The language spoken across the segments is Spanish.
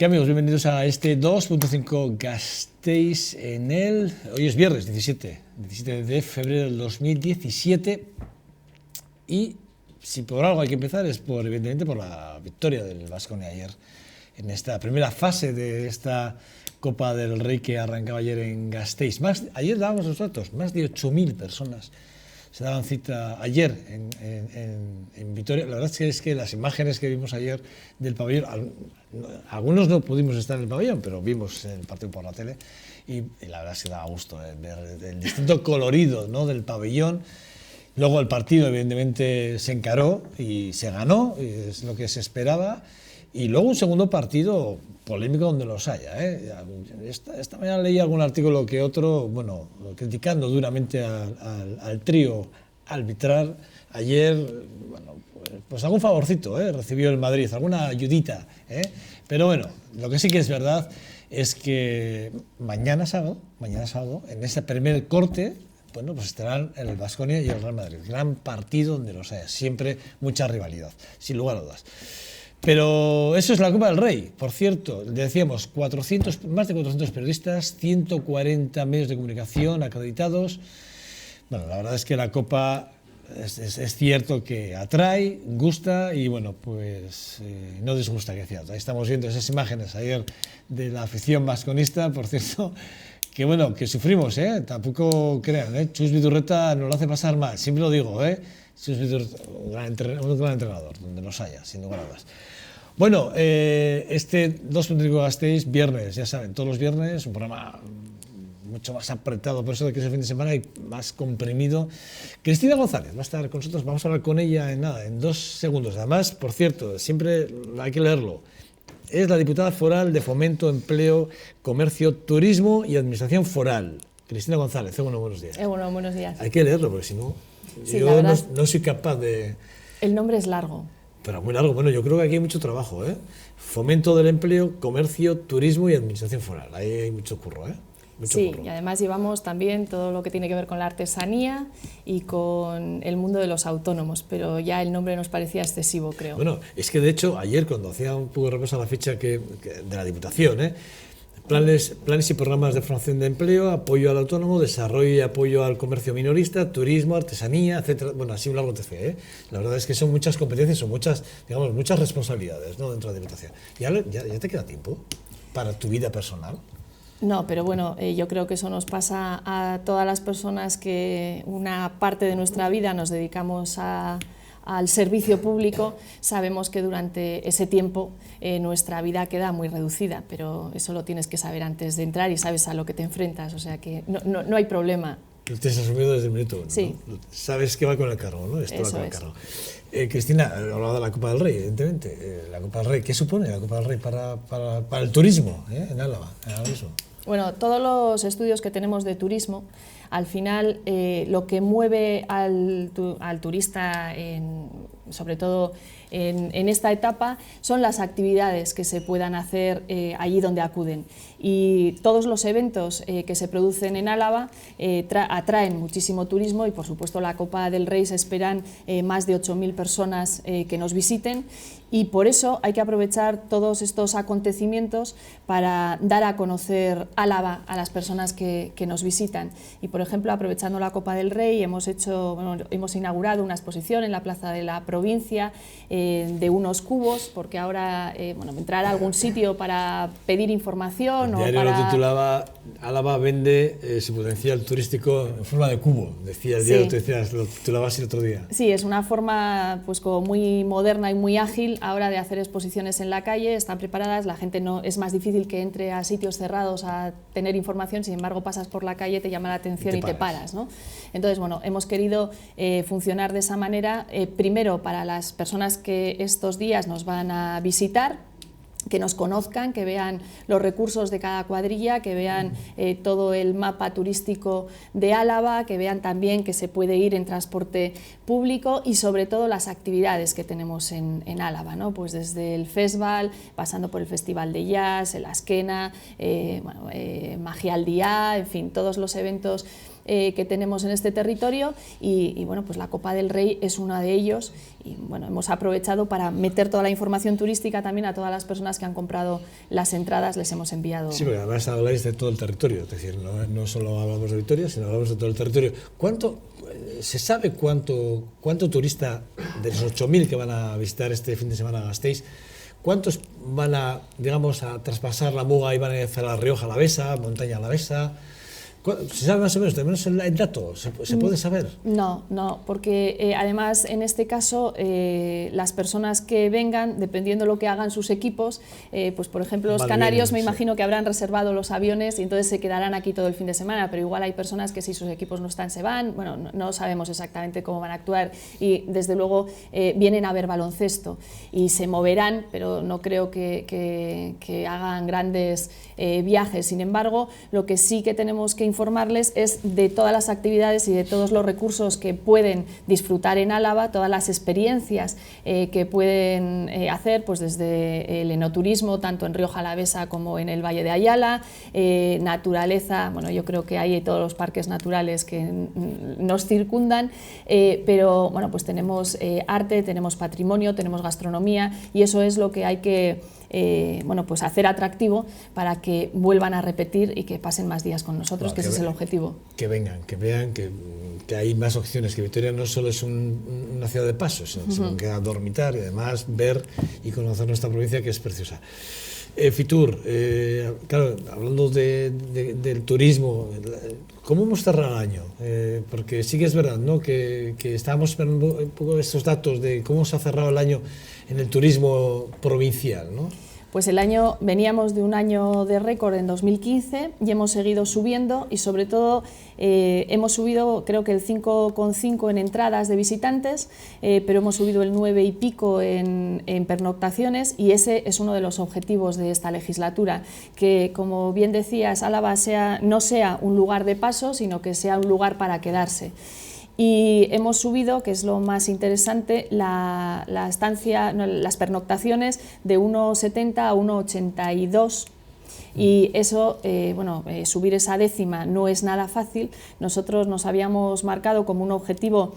¿Qué amigos? Bienvenidos a este 2.5 Gasteiz en el... Hoy es viernes 17 de febrero del 2017 y si por algo hay que empezar es evidentemente por la victoria del Baskonia ayer en esta primera fase de esta Copa del Rey que arrancaba ayer en Gasteiz. Ayer dábamos los datos, más de 8.000 personas se daban cita ayer en Vitoria. La verdad es que las imágenes que vimos ayer del pabellón, algunos no pudimos estar en el pabellón, pero vimos el partido por la tele y la verdad es que daba gusto ver el distinto colorido, ¿no?, del pabellón. Luego el partido evidentemente se encaró y se ganó, y es lo que se esperaba. Y luego un segundo partido polémico donde los haya, ¿eh? Esta mañana leí algún artículo que otro, bueno, criticando duramente al trío arbitral. Ayer, bueno, pues algún favorcito recibió el Madrid, alguna ayudita, pero bueno, lo que sí que es verdad es que mañana sábado, en ese primer corte, bueno, pues estarán el Baskonia y el Real Madrid. Gran partido donde los haya, siempre mucha rivalidad, sin lugar a dudas. Pero eso es la Copa del Rey. Por cierto, decíamos, más de 400 periodistas, 140 medios de comunicación acreditados. Bueno, la verdad es que la Copa es cierto que atrae, gusta y, bueno, pues no disgusta, que es cierto. Ahí estamos viendo esas imágenes ayer de la afición vasconista, por cierto, que bueno, que sufrimos, tampoco crean, Chus Vidurreta nos lo hace pasar mal, siempre lo digo, Chus Vidurreta, un gran entrenador, donde nos haya, sin lugar a dudas. Bueno, este 2.5 Gasteiz, viernes, ya saben, todos los viernes, un programa mucho más apretado, por eso de que es el fin de semana y más comprimido. Cristina González va a estar con nosotros, vamos a hablar con ella en 2 segundos. Además, por cierto, siempre hay que leerlo, es la diputada foral de Fomento, Empleo, Comercio, Turismo y Administración Foral. Cristina González, buenos días. Bueno, buenos días. Hay que leerlo, porque si no, sí, yo no soy capaz de... El nombre es largo. Pero muy largo. Bueno, yo creo que aquí hay mucho trabajo, Fomento del Empleo, Comercio, Turismo y Administración Foral. Ahí hay mucho curro, Sí, y además llevamos también todo lo que tiene que ver con la artesanía y con el mundo de los autónomos, pero ya el nombre nos parecía excesivo, creo. Bueno, es que de hecho ayer cuando hacía un poco de repaso a la ficha de la Diputación, planes y programas de formación de empleo, apoyo al autónomo, desarrollo y apoyo al comercio minorista, turismo, artesanía, etcétera. Bueno, así un largo TC, La verdad es que son muchas competencias, son muchas responsabilidades, dentro de la Diputación. ¿Ya te queda tiempo para tu vida personal? No, pero bueno, yo creo que eso nos pasa a todas las personas que una parte de nuestra vida nos dedicamos al servicio público. Sabemos que durante ese tiempo nuestra vida queda muy reducida, pero eso lo tienes que saber antes de entrar y sabes a lo que te enfrentas, o sea que no hay problema. Lo tienes asumido desde el minuto 1, sí. ¿no? Sabes que va con el carro, ¿no? Esto eso va con el es. carro. Cristina, hablaba de la Copa del Rey, evidentemente. La Copa del Rey, ¿qué supone la Copa del Rey para el turismo en Álava? Bueno, todos los estudios que tenemos de turismo, al final lo que mueve al turista, sobre todo en esta etapa, son las actividades que se puedan hacer allí donde acuden. Y todos los eventos que se producen en Álava atraen muchísimo turismo y, por supuesto, la Copa del Rey se esperan más de 8.000 personas que nos visiten. Y por eso hay que aprovechar todos estos acontecimientos para dar a conocer Álava a las personas que nos visitan. Y, por ejemplo, aprovechando la Copa del Rey, hemos inaugurado una exposición en la Plaza de la Provincia de unos cubos, porque ahora entrar a algún sitio para pedir información. El diario lo titulaba Álava vende su potencial turístico en forma de cubo, decía el diario, lo titulabas el otro día. Sí, es una forma pues como muy moderna y muy ágil ahora de hacer exposiciones en la calle, están preparadas, la gente es más difícil que entre a sitios cerrados a tener información, sin embargo pasas por la calle, te llama la atención y te paras, ¿no? Entonces, bueno, hemos querido funcionar de esa manera, primero para las personas que estos días nos van a visitar, que nos conozcan, que vean los recursos de cada cuadrilla, que vean todo el mapa turístico de Álava, que vean también que se puede ir en transporte público y sobre todo las actividades que tenemos en Álava, ¿no? Pues desde el festival, pasando por el Festival de Jazz, el Azkena, Magia al Día, en fin, todos los eventos que tenemos en este territorio y bueno, pues la Copa del Rey es una de ellos y bueno, hemos aprovechado para meter toda la información turística también a todas las personas que han comprado las entradas, les hemos enviado. Sí, porque además habláis de todo el territorio, es decir, no solo hablamos de Vitoria, sino hablamos de todo el territorio. ¿Se sabe cuánto turista de los 8.000 que van a visitar este fin de semana Gasteiz, cuántos van a, digamos, a traspasar la Muga y van a ir a La Rioja Alavesa, Montaña Alavesa? ¿Se sabe más o menos, de menos el dato? ¿Se puede saber? No, porque además en este caso las personas que vengan, dependiendo de lo que hagan sus equipos, pues por ejemplo los canarios me imagino que habrán reservado los aviones y entonces se quedarán aquí todo el fin de semana, pero igual hay personas que si sus equipos no están se van, bueno, no sabemos exactamente cómo van a actuar y desde luego vienen a ver baloncesto y se moverán, pero no creo que hagan grandes viajes. Sin embargo, lo que sí que tenemos que informarles es de todas las actividades y de todos los recursos que pueden disfrutar en Álava, todas las experiencias que pueden hacer, pues desde el enoturismo, tanto en Rioja Alavesa como en el Valle de Ayala, naturaleza, bueno, yo creo que hay todos los parques naturales que nos circundan, pero bueno, pues tenemos arte, tenemos patrimonio, tenemos gastronomía y eso es lo que hay que bueno, pues hacer atractivo para que vuelvan a repetir y que pasen más días con nosotros, que ese es el objetivo. Que vengan, que vean que hay más opciones, que Vitoria no solo es una ciudad de paso, sino que a dormitar y además ver y conocer nuestra provincia, que es preciosa. Fitur, claro, hablando del turismo, ¿cómo hemos cerrado el año? Porque sí que es verdad, ¿no?, que estábamos esperando un poco estos datos de cómo se ha cerrado el año en el turismo provincial, ¿no? Pues veníamos de un año de récord en 2015 y hemos seguido subiendo y sobre todo hemos subido creo que el 5,5 en entradas de visitantes, pero hemos subido el 9 y pico en pernoctaciones y ese es uno de los objetivos de esta legislatura, que como bien decías, Álava no sea un lugar de paso, sino que sea un lugar para quedarse. Y hemos subido, que es lo más interesante, las pernoctaciones de 1,70 a 1,82 y eso, bueno, subir esa décima no es nada fácil. Nosotros nos habíamos marcado como un objetivo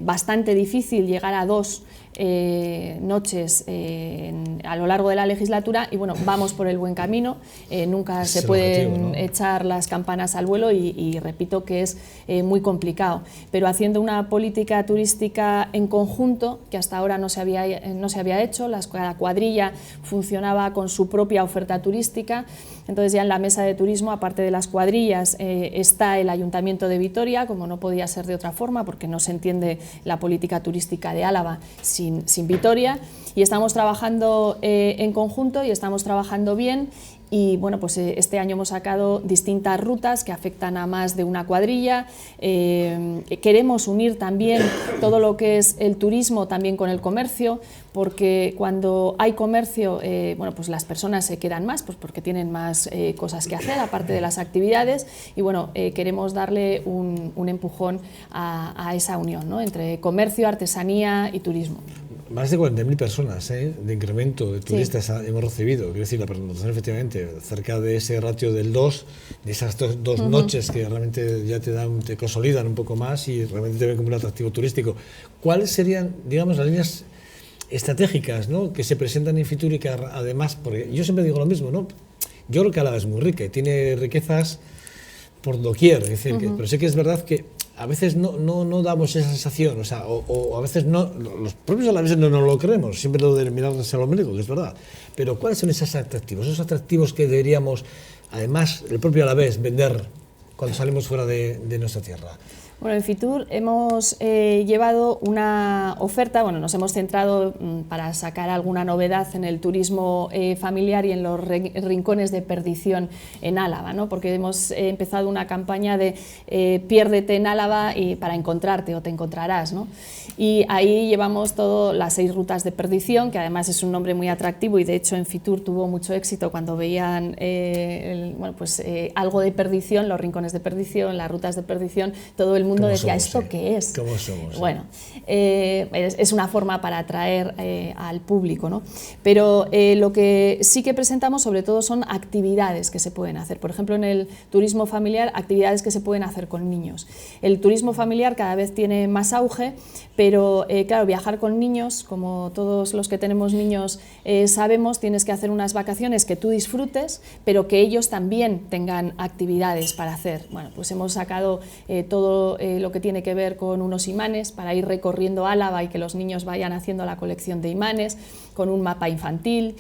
bastante difícil llegar a 2 noches a lo largo de la legislatura y bueno, vamos por el buen camino, nunca se pueden echar las campanas al vuelo y repito que es muy complicado, pero haciendo una política turística en conjunto que hasta ahora no se había hecho, la cuadrilla funcionaba con su propia oferta turística, entonces ya en la mesa de turismo, aparte de las cuadrillas, está el Ayuntamiento de Vitoria, como no podía ser de otra forma, porque no se entiende la política turística de Álava sin Vitoria, y estamos trabajando en conjunto y estamos trabajando bien. Y bueno, pues este año hemos sacado distintas rutas que afectan a más de una cuadrilla. Queremos unir también todo lo que es el turismo también con el comercio, porque cuando hay comercio, bueno, pues las personas se quedan más, pues porque tienen más cosas que hacer, aparte de las actividades, y bueno, queremos darle un empujón a esa unión, ¿no?, entre comercio, artesanía y turismo. Más de 40.000 personas de incremento de turistas sí hemos recibido. Quiero decir, la pernoctación, efectivamente, cerca de ese ratio del 2, de esas dos noches que realmente ya te consolidan un poco más y realmente te ven como un atractivo turístico. ¿Cuáles serían, digamos, las líneas estratégicas, ¿no?, que se presentan en Fitur y que además, porque yo siempre digo lo mismo, ¿no?, yo creo que Álava es muy rica y tiene riquezas por doquier, es decir, pero sí que es verdad que a veces no damos esa sensación, o a veces no, los propios alaveses no nos lo creemos, siempre lo de mirarse al ombligo, que es verdad, pero ¿cuáles son esos atractivos que deberíamos, además, el propio alavés vender cuando salimos fuera de nuestra tierra? Bueno, en Fitur hemos llevado una oferta, bueno, nos hemos centrado para sacar alguna novedad en el turismo familiar y en los rincones de perdición en Álava, ¿no?, porque hemos empezado una campaña de piérdete en Álava y para encontrarte o te encontrarás, ¿no?, y ahí llevamos todas las 6 rutas de perdición, que además es un nombre muy atractivo y de hecho en Fitur tuvo mucho éxito cuando veían bueno, pues, algo de perdición, los rincones de perdición, las rutas de perdición, todo el el mundo ¿Cómo decía, somos, ¿esto qué es? ¿Cómo somos? Bueno, es una forma para atraer al público, ¿no? Pero lo que sí que presentamos sobre todo son actividades que se pueden hacer. Por ejemplo, en el turismo familiar, actividades que se pueden hacer con niños. El turismo familiar cada vez tiene más auge, pero claro, viajar con niños, como todos los que tenemos niños sabemos, tienes que hacer unas vacaciones que tú disfrutes, pero que ellos también tengan actividades para hacer. Bueno, pues hemos sacado todo lo que tiene que ver con unos imanes para ir recorriendo Álava y que los niños vayan haciendo la colección de imanes, con un mapa infantil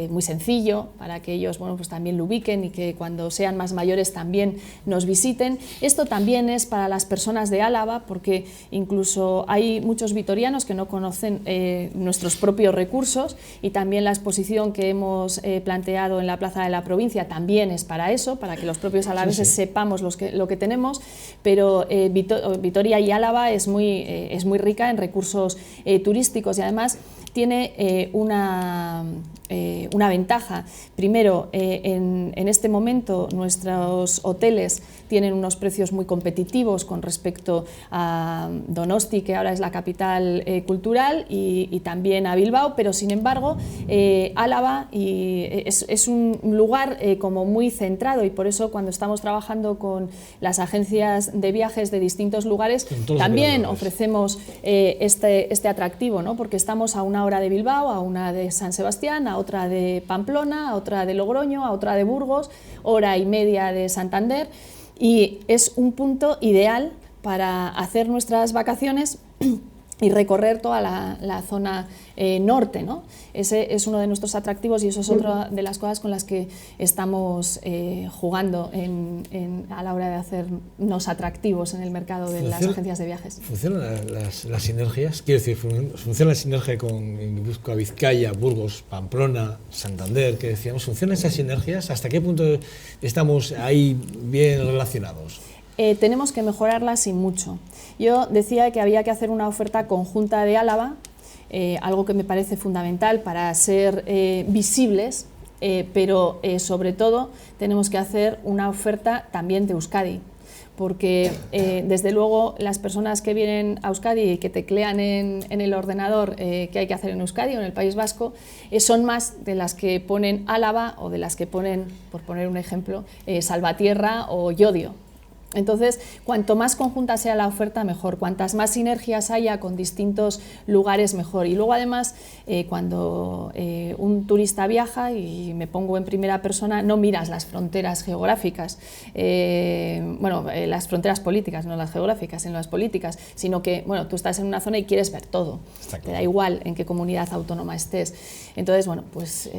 muy sencillo para que ellos, bueno, pues también lo ubiquen y que cuando sean más mayores también nos visiten. Esto también es para las personas de Álava, porque incluso hay muchos vitorianos que no conocen nuestros propios recursos, y también la exposición que hemos planteado en la Plaza de la Provincia también es para eso, para que los propios alaveses sepamos lo que tenemos, pero Vitoria y Álava es muy rica en recursos turísticos, y además tiene una ventaja. Primero, en este momento nuestros hoteles tienen unos precios muy competitivos con respecto a Donosti, que ahora es la capital cultural, y también a Bilbao, pero sin embargo Álava es un lugar como muy centrado, y por eso cuando estamos trabajando con las agencias de viajes de distintos lugares también ofrecemos este atractivo, ¿no? Porque estamos a una hora de Bilbao, a una de San Sebastián, a otra de Pamplona, a otra de Logroño, a otra de Burgos, hora y media de Santander, y es un punto ideal para hacer nuestras vacaciones y recorrer toda la zona norte, ¿no? Ese es uno de nuestros atractivos, y eso es otra de las cosas con las que estamos jugando a la hora de hacernos atractivos en el mercado de las agencias de viajes. ¿Funcionan las sinergias? Quiero decir, ¿funciona la sinergia con Guipúzcoa, Vizcaya, Burgos, Pamplona, Santander, que decíamos? ¿Funcionan esas sinergias? ¿Hasta qué punto estamos ahí bien relacionados? Tenemos que mejorarlas y mucho. Yo decía que había que hacer una oferta conjunta de Álava, algo que me parece fundamental para ser visibles, pero sobre todo tenemos que hacer una oferta también de Euskadi, porque desde luego las personas que vienen a Euskadi y que teclean en el ordenador qué hay que hacer en Euskadi o en el País Vasco son más de las que ponen Álava o de las que ponen, por poner un ejemplo, Salvatierra o Llodio. Entonces, cuanto más conjunta sea la oferta, mejor. Cuantas más sinergias haya con distintos lugares, mejor. Y luego, además, cuando un turista viaja, y me pongo en primera persona, no miras las fronteras geográficas, las fronteras políticas, no las geográficas, sino las políticas, sino que, bueno, tú estás en una zona y quieres ver todo. Te da igual en qué comunidad autónoma estés. Entonces, bueno, pues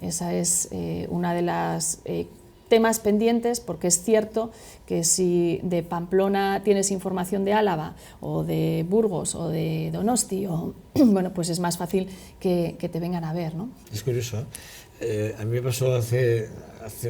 esa es una de las temas pendientes, porque es cierto que si de Pamplona tienes información de Álava o de Burgos o de Donosti, bueno, pues es más fácil que te vengan a ver, ¿no? Es curioso, ¿eh? A mí me pasó hace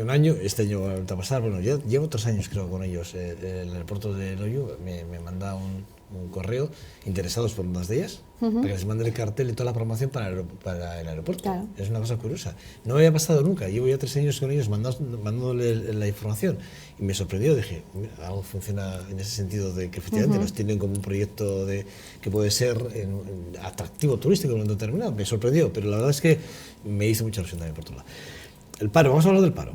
un año, este año va a pasar, bueno, yo llevo 3 años creo con ellos, el aeropuerto de Loiu me manda un correo interesados por unas de ellas, para que les mande el cartel y toda la promoción para el aeropuerto. Claro. Es una cosa curiosa. No me había pasado nunca. Llevo ya 3 años con ellos mandándole la información, y me sorprendió. Dije, mira, algo funciona en ese sentido, de que efectivamente los tienen como un proyecto que puede ser atractivo turístico en un momento determinado. Me sorprendió, pero la verdad es que me hizo mucha ilusión también por todo lado. El paro, vamos a hablar del paro,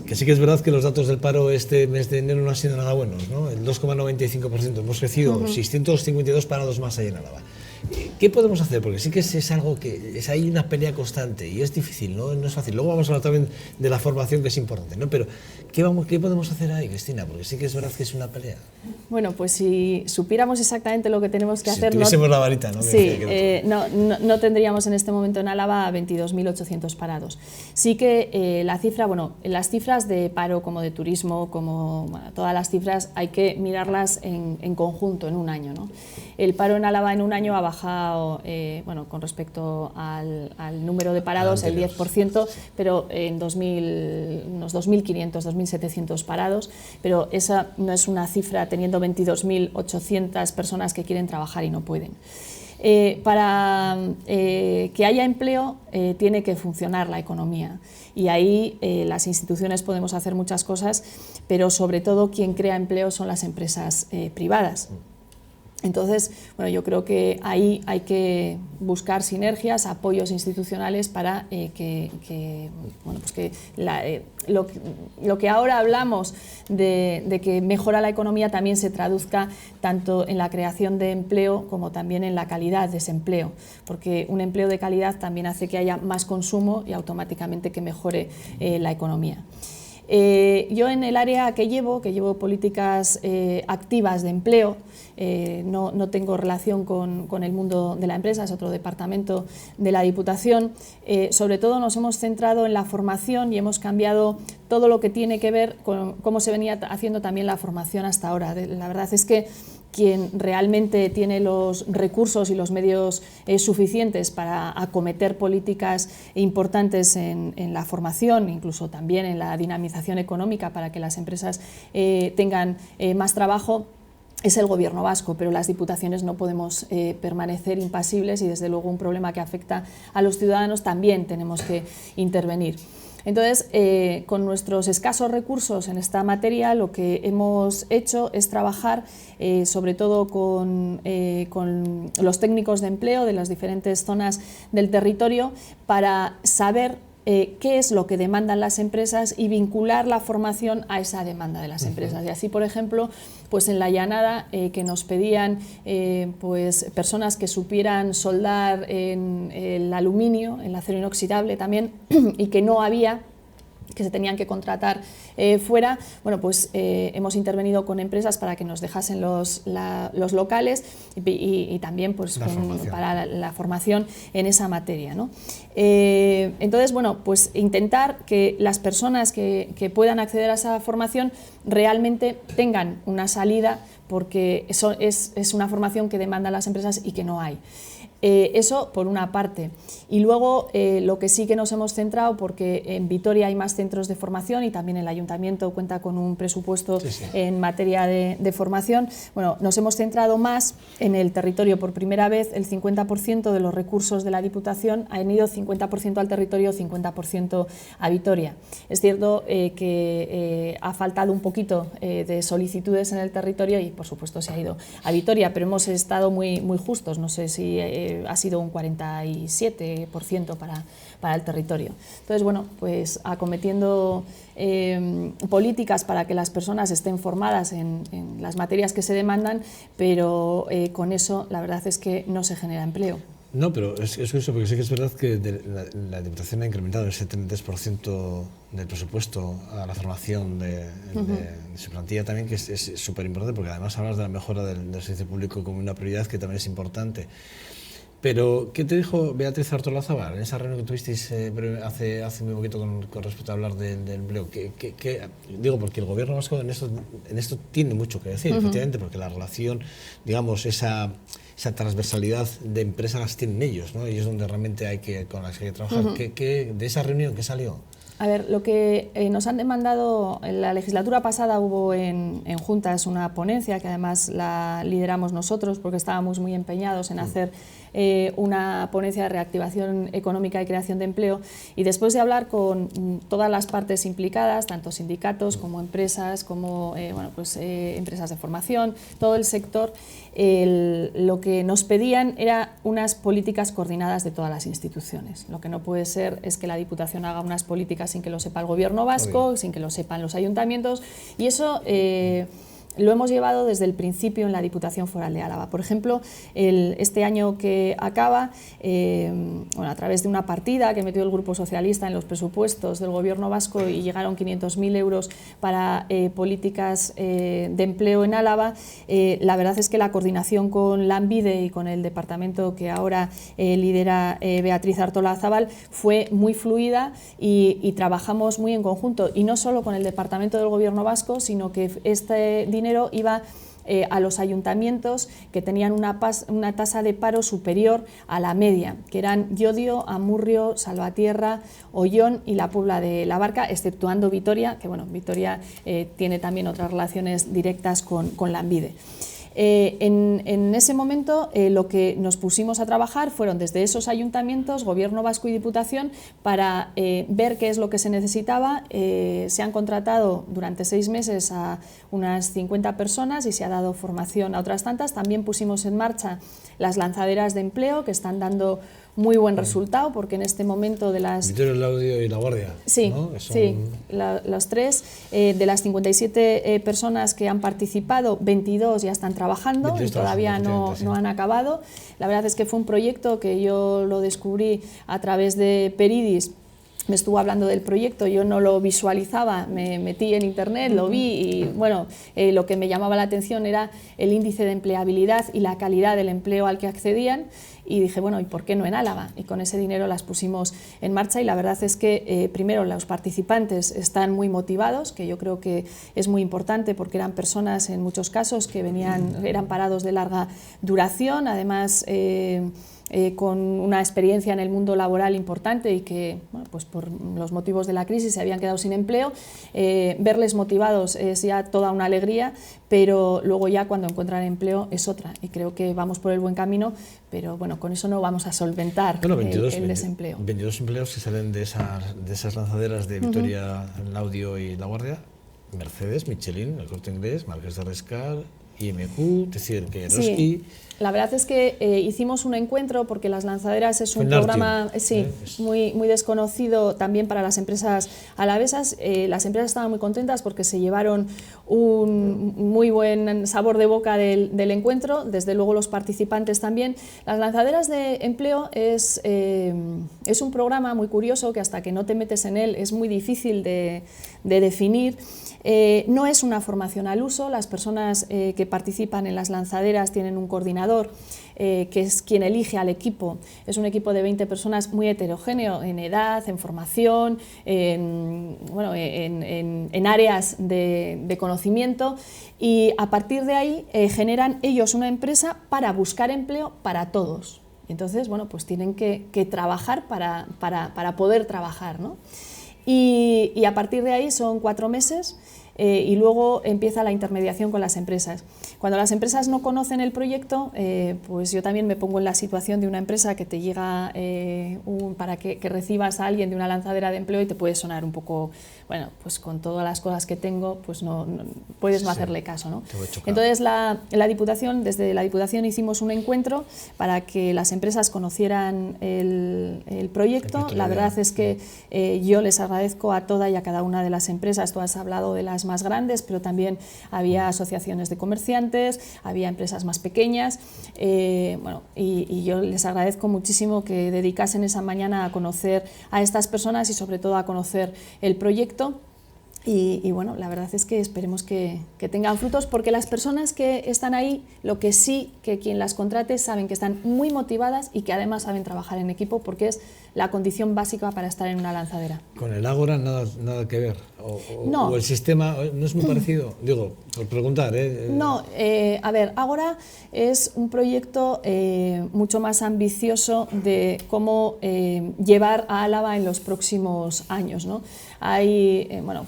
que sí que es verdad que los datos del paro este mes de enero no han sido nada buenos, ¿no? El 2,95%, hemos crecido 652 parados más ahí en Álava. ¿Qué podemos hacer? Porque sí que es algo que hay una pelea constante y es difícil, no es fácil. Luego vamos a hablar también de la formación, que es importante, ¿no? Pero ¿qué podemos hacer ahí, Cristina? Porque sí que es verdad que es una pelea. Bueno, pues si supiéramos exactamente lo que tenemos que hacer... Si tuviésemos la varita, ¿no? Sí, no tendríamos en este momento en Álava 22.800 parados. Sí que la cifra, bueno, las cifras de paro como de turismo, como todas las cifras, hay que mirarlas en conjunto, en un año, ¿no? El paro en Álava en un año ha bajado, con respecto al número de parados, el 10%, pero en unos 2.500, 2.700 parados, pero esa no es una cifra teniendo 22.800 personas que quieren trabajar y no pueden. Para que haya empleo tiene que funcionar la economía y ahí las instituciones podemos hacer muchas cosas, pero sobre todo quien crea empleo son las empresas privadas. Entonces, bueno, yo creo que ahí hay que buscar sinergias, apoyos institucionales para lo que ahora hablamos de que mejora la economía también se traduzca tanto en la creación de empleo como también en la calidad de ese empleo, porque un empleo de calidad también hace que haya más consumo y automáticamente que mejore la economía. Yo en el área que llevo políticas activas de empleo, no tengo relación con el mundo de la empresa, es otro departamento de la Diputación. Sobre todo nos hemos centrado en la formación y hemos cambiado todo lo que tiene que ver con cómo se venía haciendo también la formación hasta ahora. La verdad es que quien realmente tiene los recursos y los medios suficientes para acometer políticas importantes en la formación, incluso también en la dinamización económica para que las empresas tengan más trabajo, es el Gobierno vasco, pero las diputaciones no podemos permanecer impasibles y desde luego un problema que afecta a los ciudadanos también tenemos que intervenir. Entonces, con nuestros escasos recursos en esta materia, lo que hemos hecho es trabajar sobre todo con los técnicos de empleo de las diferentes zonas del territorio para saber qué es lo que demandan las empresas y vincular la formación a esa demanda de las empresas. Y así, por ejemplo, pues en la llanada que nos pedían pues personas que supieran soldar en el aluminio, en el acero inoxidable también, y que no había, que se tenían que contratar fuera, bueno, pues hemos intervenido con empresas para que nos dejasen los locales y también pues, para la formación en esa materia, ¿no? Entonces, bueno, pues intentar que las personas que puedan acceder a esa formación realmente tengan una salida, porque eso es una formación que demandan las empresas y que no hay. Eso por una parte. Y luego lo que sí que nos hemos centrado, porque en Vitoria hay más centros de formación y también el Ayuntamiento cuenta con un presupuesto en materia de formación, bueno, nos hemos centrado más en el territorio. Por primera vez el 50% de los recursos de la Diputación han ido 50% al territorio, 50% a Vitoria. Es cierto que ha faltado un poquito de solicitudes en el territorio y por supuesto se ha ido a Vitoria, pero hemos estado muy justos, no sé si ha sido un 47% para el territorio. Entonces, bueno, pues acometiendo políticas para que las personas estén formadas en las materias que se demandan, pero con eso la verdad es que no se genera empleo. No, pero es curioso, porque sí que es verdad que la Diputación ha incrementado el 73% del presupuesto a la formación de su plantilla también, que es súper importante, porque además hablas de la mejora del servicio público como una prioridad que también es importante. Pero, ¿qué te dijo Beatriz Artolazabal en esa reunión que tuvisteis hace muy poquito con respecto a hablar del empleo? Digo, porque el Gobierno vasco en esto tiene mucho que decir, efectivamente, porque la relación, digamos, esa transversalidad de empresas las tienen ellos, ¿no? Y es donde realmente con las que hay que trabajar. ¿De esa reunión qué salió? A ver, lo que nos han demandado, en la legislatura pasada hubo en Juntas una ponencia que además la lideramos nosotros porque estábamos muy empeñados en hacer una ponencia de reactivación económica y creación de empleo, y después de hablar con todas las partes implicadas, tanto sindicatos como empresas, como empresas de formación, todo el sector, lo que nos pedían era unas políticas coordinadas de todas las instituciones. Lo que no puede ser es que la Diputación haga unas políticas sin que lo sepa el Gobierno vasco, sin que lo sepan los ayuntamientos, y eso lo hemos llevado desde el principio en la Diputación Foral de Álava. Por ejemplo, este año que acaba, a través de una partida que metió el Grupo Socialista en los presupuestos del Gobierno vasco y llegaron 500.000 euros para políticas de empleo en Álava, la verdad es que la coordinación con Lanbide y con el departamento que ahora lidera Beatriz Artolazabal fue muy fluida y trabajamos muy en conjunto, y no solo con el departamento del Gobierno vasco, sino que este dinero iba a los ayuntamientos que tenían una tasa de paro superior a la media, que eran Llodio, Amurrio, Salvatierra, Ollón y la Puebla de la Barca, exceptuando Vitoria, que bueno, Vitoria tiene también otras relaciones directas con Lanbide. En ese momento lo que nos pusimos a trabajar fueron desde esos ayuntamientos, Gobierno Vasco y Diputación, para ver qué es lo que se necesitaba. Se han contratado durante 6 meses a unas 50 personas y se ha dado formación a otras tantas. También pusimos en marcha las lanzaderas de empleo, que están dando muy buen resultado, porque en este momento de las... Vitoria, Laudio y La Guardia. Sí, ¿no? sí, los 3. De las 57 personas que han participado, 22 ya están trabajando y todavía no han acabado. La verdad es que fue un proyecto que yo lo descubrí a través de Peridis. Me estuvo hablando del proyecto, yo no lo visualizaba, me metí en internet, lo vi y bueno, lo que me llamaba la atención era el índice de empleabilidad y la calidad del empleo al que accedían, y dije, bueno, ¿y por qué no en Álava? Y con ese dinero las pusimos en marcha, y la verdad es que primero los participantes están muy motivados, que yo creo que es muy importante porque eran personas en muchos casos que eran parados de larga duración, además con una experiencia en el mundo laboral importante y que, bueno, pues por los motivos de la crisis se habían quedado sin empleo. Verles motivados es ya toda una alegría, pero luego ya cuando encuentran empleo es otra, y creo que vamos por el buen camino, pero bueno, con eso no vamos a solventar el desempleo. 22 empleos que salen de esas lanzaderas de Vitoria, Laudio y La Guardia, Mercedes, Michelin, El Corte Inglés, Marqués de Riscal, IMQ, es decir, que Eroski... Sí. La verdad es que hicimos un encuentro porque las lanzaderas es un programa muy desconocido también para las empresas alavesas. Las empresas estaban muy contentas porque se llevaron un muy buen sabor de boca del encuentro, desde luego los participantes también. Las lanzaderas de empleo es un programa muy curioso que hasta que no te metes en él es muy difícil de definir. No es una formación al uso, las personas que participan en las lanzaderas tienen un coordinador que es quien elige al equipo. Es un equipo de 20 personas muy heterogéneo en edad, en formación, en áreas de conocimiento, y a partir de ahí generan ellos una empresa para buscar empleo para todos. Entonces, bueno, pues tienen que trabajar para poder trabajar, ¿no? Y a partir de ahí son 4 meses y luego empieza la intermediación con las empresas. Cuando las empresas no conocen el proyecto, pues yo también me pongo en la situación de una empresa que te llega para que recibas a alguien de una lanzadera de empleo y te puede sonar un poco, bueno, pues con todas las cosas que tengo, pues no puedes no hacerle caso, ¿no? Entonces desde la Diputación hicimos un encuentro para que las empresas conocieran el proyecto. La verdad es que yo les agradezco a toda y a cada una de las empresas. Tú has hablado de las más grandes, pero también había asociaciones de comerciantes, había empresas más pequeñas, y yo les agradezco muchísimo que dedicasen esa mañana a conocer a estas personas y sobre todo a conocer el proyecto. Y bueno, la verdad es que esperemos que tengan frutos, porque las personas que están ahí, lo que sí, que quien las contrate saben que están muy motivadas y que además saben trabajar en equipo, porque es la condición básica para estar en una lanzadera. ¿Con el Ágora nada que ver? No. ¿O el sistema no es muy parecido? Digo, por preguntar, No, a ver, Ágora es un proyecto mucho más ambicioso de cómo llevar a Álava en los próximos años, ¿no?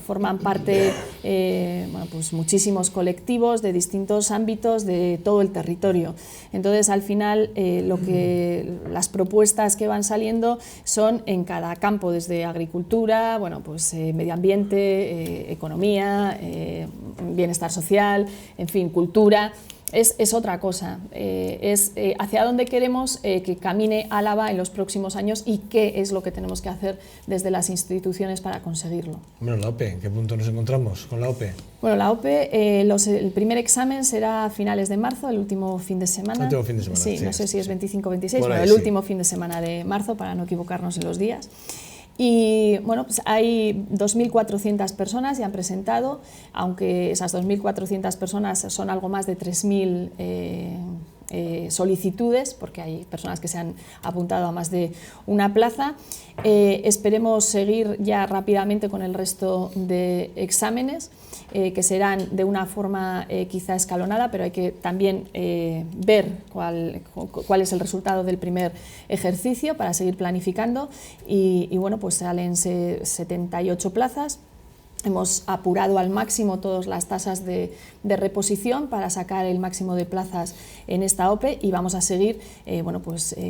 Forman parte pues muchísimos colectivos de distintos ámbitos de todo el territorio. Entonces, al final, las propuestas que van saliendo son en cada campo, desde agricultura, medio ambiente, economía, bienestar social, en fin, cultura. Es otra cosa, es hacia dónde queremos que camine Álava en los próximos años y qué es lo que tenemos que hacer desde las instituciones para conseguirlo. Bueno, la OPE, ¿en qué punto nos encontramos con la OPE? Bueno, la OPE, el primer examen será a finales de marzo, el último fin de semana. El último fin de semana, sí, no sé si es 25 o 26, bueno, el último fin de semana de marzo, para no equivocarnos en los días. Y bueno, pues hay 2.400 personas que han presentado, aunque esas 2.400 personas son algo más de 3.000 solicitudes, porque hay personas que se han apuntado a más de una plaza. Esperemos seguir ya rápidamente con el resto de exámenes, que serán de una forma quizá escalonada, pero hay que también ver cuál es el resultado del primer ejercicio para seguir planificando. Y bueno, pues salen 78 plazas. Hemos apurado al máximo todas las tasas de reposición para sacar el máximo de plazas en esta OPE y vamos a seguir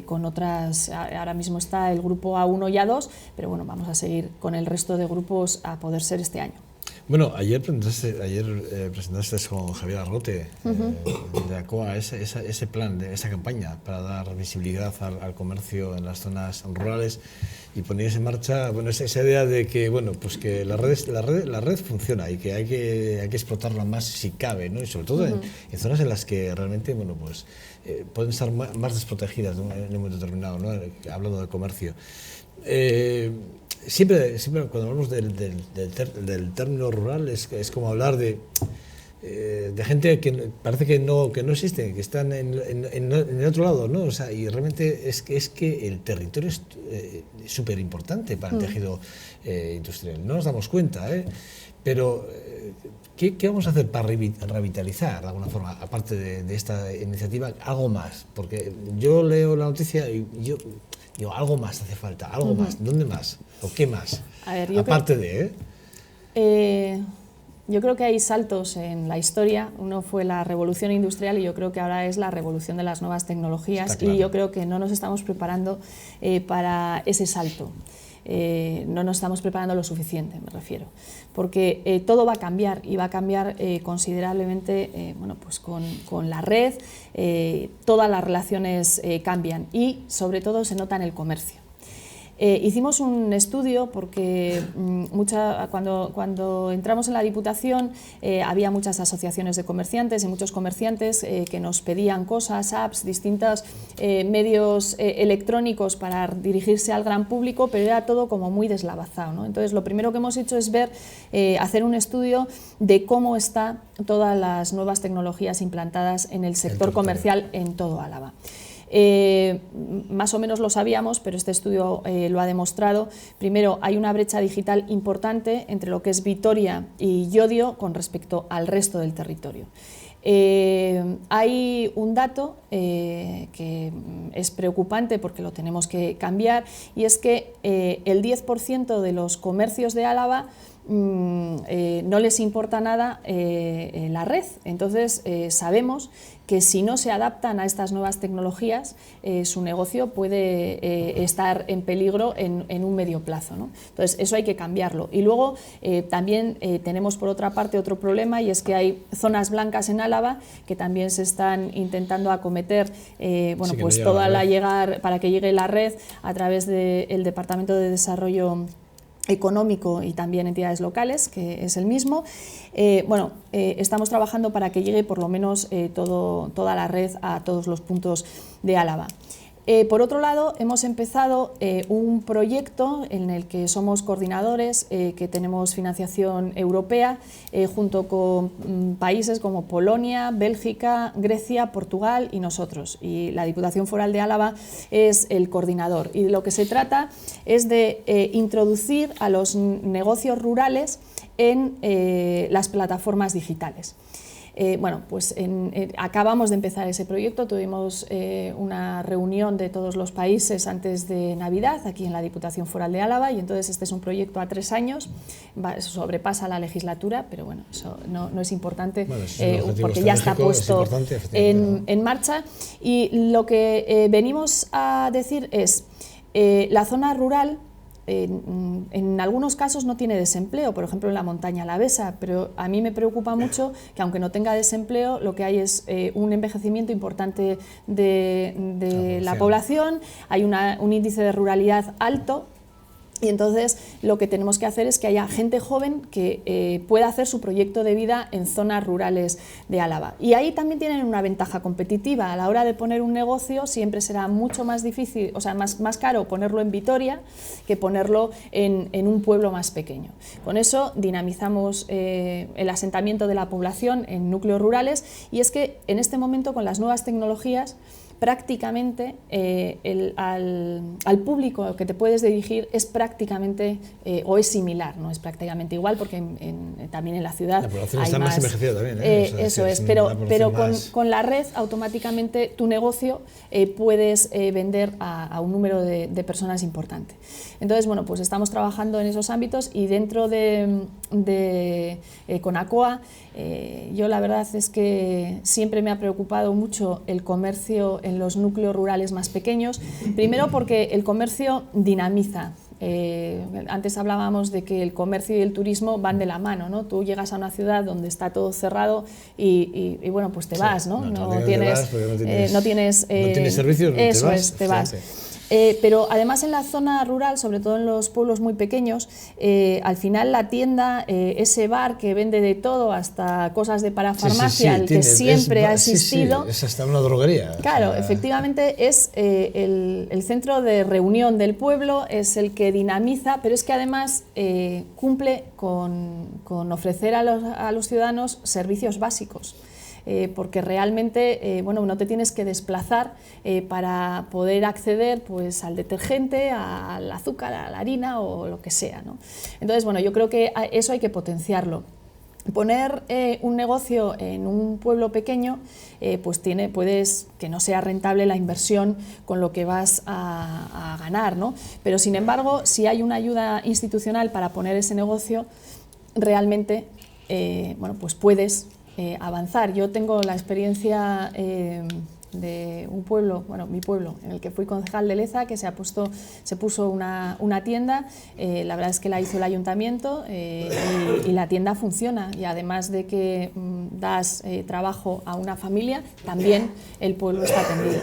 con otras. Ahora mismo está el grupo A1 y A2, pero bueno, vamos a seguir con el resto de grupos a poder ser este año. Bueno, ayer presentaste con Javier Argote de ACOA ese plan, esa campaña para dar visibilidad al comercio en las zonas rurales y poníais en marcha esa idea de que que la red funciona y que hay que explotarla más si cabe, ¿no? Y sobre todo en zonas en las que realmente pueden estar más desprotegidas en un momento determinado, ¿no? Hablando de comercio. Siempre cuando hablamos del término rural es como hablar de gente que parece que no existe, que están en el otro lado, ¿no? O sea, y realmente es que el territorio es súper importante para el tejido industrial. No nos damos cuenta, ¿eh? Pero ¿qué vamos a hacer para revitalizar de alguna forma, aparte de esta iniciativa, algo más? Porque yo leo la noticia y yo digo, algo más hace falta, algo más. ¿Dónde más? ¿O qué más? A ver, yo creo que hay saltos en la historia. Uno fue la revolución industrial y yo creo que ahora es la revolución de las nuevas tecnologías. Claro. Y yo creo que no nos estamos preparando para ese salto. No nos estamos preparando lo suficiente, me refiero, porque todo va a cambiar y va a cambiar considerablemente con la red, todas las relaciones cambian y sobre todo se nota en el comercio. Hicimos un estudio porque cuando entramos en la Diputación había muchas asociaciones de comerciantes y muchos comerciantes que nos pedían cosas, apps, distintos medios electrónicos para dirigirse al gran público, pero era todo como muy deslavazado, ¿no? Entonces lo primero que hemos hecho es hacer un estudio de cómo están todas las nuevas tecnologías implantadas en el sector comercial en todo Álava. Más o menos lo sabíamos, pero este estudio lo ha demostrado. Primero, hay una brecha digital importante entre lo que es Vitoria y Llodio con respecto al resto del territorio. Hay un dato que es preocupante porque lo tenemos que cambiar y es que el 10% de los comercios de Álava no les importa nada la red. Entonces sabemos que si no se adaptan a estas nuevas tecnologías su negocio puede estar en peligro en un medio plazo, ¿no? Entonces eso hay que cambiarlo. Y luego también tenemos por otra parte otro problema y es que hay zonas blancas en Álava que también se están intentando acometer para que llegue la red a través del Departamento de Desarrollo Económico y también entidades locales, que es el mismo. Estamos trabajando para que llegue por lo menos toda la red a todos los puntos de Álava. Por otro lado, hemos empezado un proyecto en el que somos coordinadores, que tenemos financiación europea, junto con países como Polonia, Bélgica, Grecia, Portugal y nosotros. Y la Diputación Foral de Álava es el coordinador. Y de lo que se trata es de introducir a los negocios rurales en las plataformas digitales. Acabamos de empezar ese proyecto, tuvimos una reunión de todos los países antes de Navidad aquí en la Diputación Foral de Álava y entonces este es un proyecto a 3 años, sobrepasa la legislatura, pero bueno, eso no es importante porque ya está puesto en marcha y lo que venimos a decir es la zona rural en algunos casos no tiene desempleo, por ejemplo en la montaña alavesa, pero a mí me preocupa mucho que aunque no tenga desempleo, lo que hay es un envejecimiento importante de la población, hay un índice de ruralidad alto. Y entonces lo que tenemos que hacer es que haya gente joven que pueda hacer su proyecto de vida en zonas rurales de Álava. Y ahí también tienen una ventaja competitiva. A la hora de poner un negocio siempre será mucho más difícil, o sea, más caro ponerlo en Vitoria que ponerlo en un pueblo más pequeño. Con eso dinamizamos el asentamiento de la población en núcleos rurales y es que en este momento con las nuevas tecnologías prácticamente al público que te puedes dirigir es prácticamente o es similar, no es prácticamente igual porque también en la ciudad la población hay está más envejecida también, eso es, pero con la red automáticamente tu negocio puedes vender a un número de personas importante. Entonces, bueno, pues estamos trabajando en esos ámbitos y dentro de Conacoa, yo la verdad es que siempre me ha preocupado mucho el comercio en los núcleos rurales más pequeños, primero porque el comercio dinamiza. Antes hablábamos de que el comercio y el turismo van de la mano, ¿no? Tú llegas a una ciudad donde está todo cerrado y bueno, pues te vas, ¿no? No tienes servicios, eso es, te vas. Pero además en la zona rural, sobre todo en los pueblos muy pequeños, al final la tienda, ese bar que vende de todo, hasta cosas de parafarmacia, el que siempre ha existido. Es hasta una droguería. Claro, efectivamente es el centro de reunión del pueblo, es el que dinamiza, pero es que además cumple con ofrecer a los ciudadanos servicios básicos. Porque realmente bueno, no te tienes que desplazar para poder acceder pues, al detergente, al azúcar, a la harina o lo que sea, ¿no? Entonces, bueno, yo creo que eso hay que potenciarlo. Poner un negocio en un pueblo pequeño, pues puedes que no sea rentable la inversión con lo que vas a ganar, ¿no? Pero sin embargo, si hay una ayuda institucional para poner ese negocio, realmente bueno, pues puedes avanzar. Yo tengo la experiencia de un pueblo, bueno, mi pueblo, en el que fui concejal de Leza, que se puso una tienda, la verdad es que la hizo el ayuntamiento y la tienda funciona, y además de que das trabajo a una familia, también el pueblo está atendido.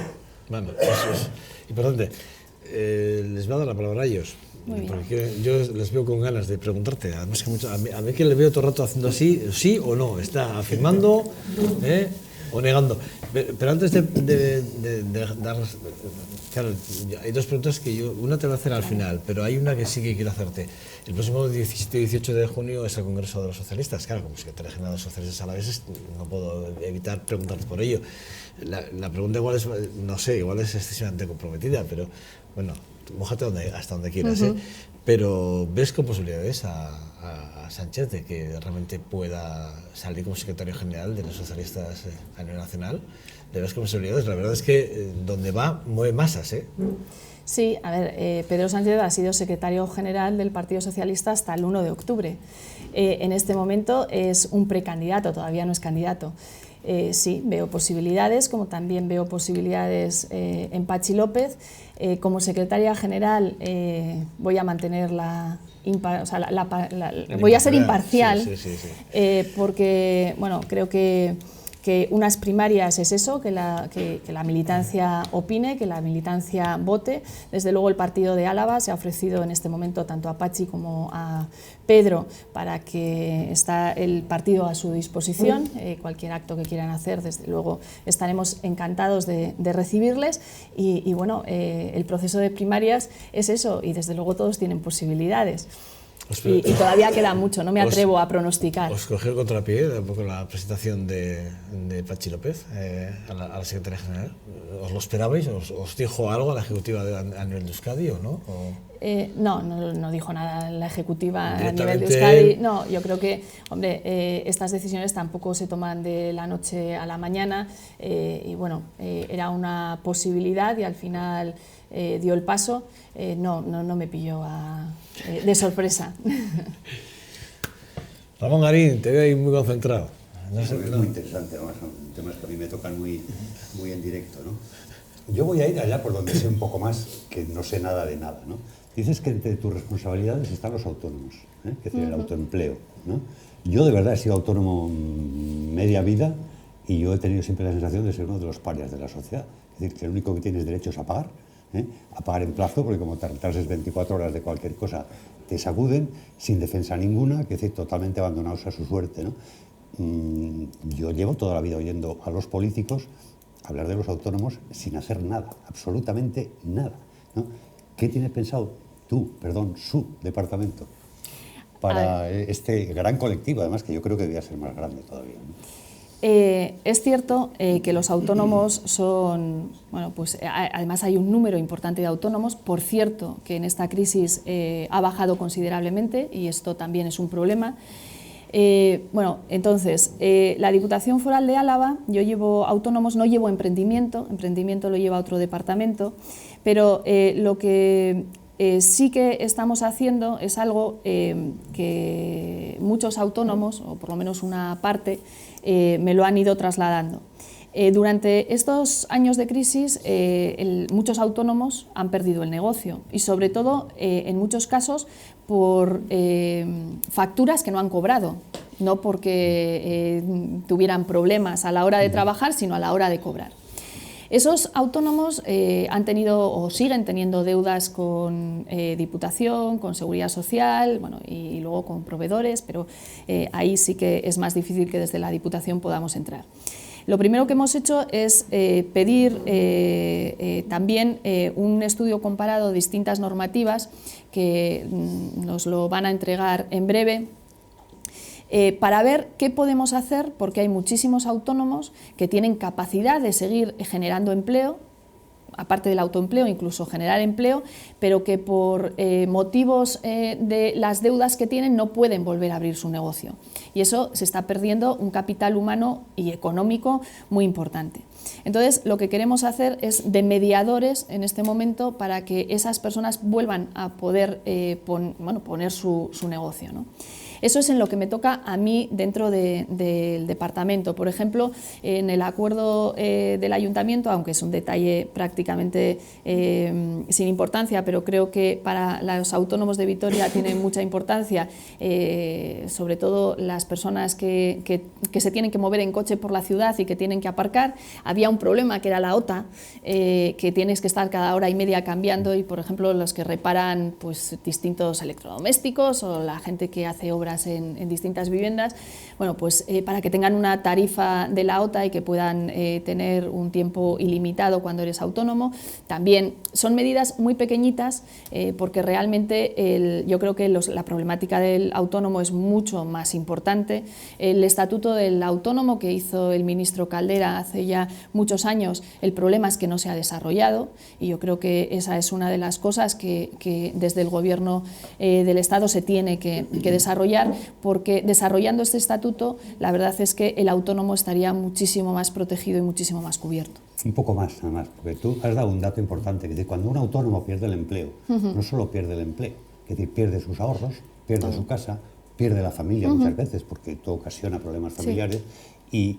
Bueno, eso es importante. Les voy a dar la palabra a ellos. Porque yo les veo con ganas de preguntarte, además que a mí que le veo todo el rato haciendo así, sí o no, está afirmando o negando. Pero antes de dar, claro, hay dos preguntas que una te voy a hacer al final, pero hay una que sí que quiero hacerte. El próximo 17 y 18 de junio es el Congreso de los Socialistas. Claro, como secretario general de los socialistas alaveses no puedo evitar preguntarte por ello. La pregunta igual es, no sé, igual es excesivamente comprometida, pero bueno, mójate hasta donde quieras, pero ¿ves con posibilidades a Sánchez de que realmente pueda salir como secretario general de los socialistas a nivel nacional? ¿Le ves con posibilidades? La verdad es que donde va mueve masas, ¿eh? Sí, a ver, Pedro Sánchez ha sido secretario general del Partido Socialista hasta el 1 de octubre. En este momento es un precandidato, todavía no es candidato. Sí, veo posibilidades, como también veo posibilidades en Patxi López. Como secretaria general voy a mantener voy a ser imparcial, porque bueno, creo que unas primarias es eso, que la militancia opine, que la militancia vote. Desde luego el partido de Álava se ha ofrecido en este momento tanto a Patxi como a Pedro para que está el partido a su disposición. Cualquier acto que quieran hacer, desde luego estaremos encantados de recibirles y bueno, el proceso de primarias es eso y desde luego todos tienen posibilidades. Y todavía queda mucho, no me atrevo a pronosticar. ¿Os cogió el contrapié un poco la presentación de Patxi López a la secretaria general? ¿Os lo esperabais? ¿Os dijo algo a la ejecutiva a nivel de Euskadi o no? No dijo nada la ejecutiva a nivel de Euskadi. No, yo creo que, hombre, estas decisiones tampoco se toman de la noche a la mañana y bueno, era una posibilidad y al final dio el paso. No me pilló de sorpresa. Ramón Garín, te veo ahí muy concentrado. Es muy interesante, ¿no? Son temas que a mí me tocan muy en directo, ¿no? Yo voy a ir allá por donde sé un poco más, que no sé nada de nada, ¿no? Dices que entre tus responsabilidades están los autónomos, es decir, el autoempleo, ¿no? Yo de verdad he sido autónomo media vida y yo he tenido siempre la sensación de ser uno de los parias de la sociedad. Es decir, que lo único que tienes derecho es a pagar en plazo, porque como te retrases 24 horas de cualquier cosa, te sacuden sin defensa ninguna, que es decir, totalmente abandonados a su suerte, ¿no? Yo llevo toda la vida oyendo a los políticos hablar de los autónomos sin hacer nada, absolutamente nada, ¿no? ¿Qué tienes pensado su departamento para este gran colectivo, además, que yo creo que debía ser más grande todavía, ¿no? Es cierto que los autónomos son, bueno, pues además hay un número importante de autónomos, por cierto que en esta crisis ha bajado considerablemente y esto también es un problema. Bueno, entonces, la Diputación Foral de Álava, yo llevo autónomos, no llevo emprendimiento lo lleva otro departamento, pero lo que sí que estamos haciendo es algo que muchos autónomos, o por lo menos una parte, me lo han ido trasladando. Durante estos años de crisis, muchos autónomos han perdido el negocio y, sobre todo, en muchos casos, por facturas que no han cobrado, no porque tuvieran problemas a la hora de trabajar, sino a la hora de cobrar. Esos autónomos han tenido o siguen teniendo deudas con Diputación, con Seguridad Social, bueno, y luego con proveedores, pero ahí sí que es más difícil que desde la Diputación podamos entrar. Lo primero que hemos hecho es pedir también un estudio comparado de distintas normativas que nos lo van a entregar en breve, para ver qué podemos hacer, porque hay muchísimos autónomos que tienen capacidad de seguir generando empleo, aparte del autoempleo, incluso generar empleo, pero que por motivos de las deudas que tienen no pueden volver a abrir su negocio. Y eso se está perdiendo un capital humano y económico muy importante. Entonces, lo que queremos hacer es de mediadores en este momento para que esas personas vuelvan a poder poner su negocio, ¿no? Eso es en lo que me toca a mí dentro del departamento. Por ejemplo, en el acuerdo del ayuntamiento, aunque es un detalle prácticamente sin importancia, pero creo que para los autónomos de Vitoria tiene mucha importancia, sobre todo las personas que se tienen que mover en coche por la ciudad y que tienen que aparcar. Había un problema que era la OTA, que tienes que estar cada hora y media cambiando, y por ejemplo los que reparan pues, distintos electrodomésticos o la gente que hace obras en distintas viviendas, bueno, pues para que tengan una tarifa de la OTA y que puedan tener un tiempo ilimitado cuando eres autónomo. También son medidas muy pequeñitas, porque realmente yo creo que la problemática del autónomo es mucho más importante. El estatuto del autónomo que hizo el ministro Caldera hace ya muchos años, el problema es que no se ha desarrollado, y yo creo que esa es una de las cosas que desde el Gobierno del Estado se tiene que desarrollar, porque desarrollando este estatuto, la verdad es que el autónomo estaría muchísimo más protegido y muchísimo más cubierto. Un poco más, además, porque tú has dado un dato importante, que es decir, cuando un autónomo pierde el empleo, no solo pierde el empleo, es decir, pierde sus ahorros, pierde su casa, pierde la familia muchas veces, porque esto ocasiona problemas familiares, y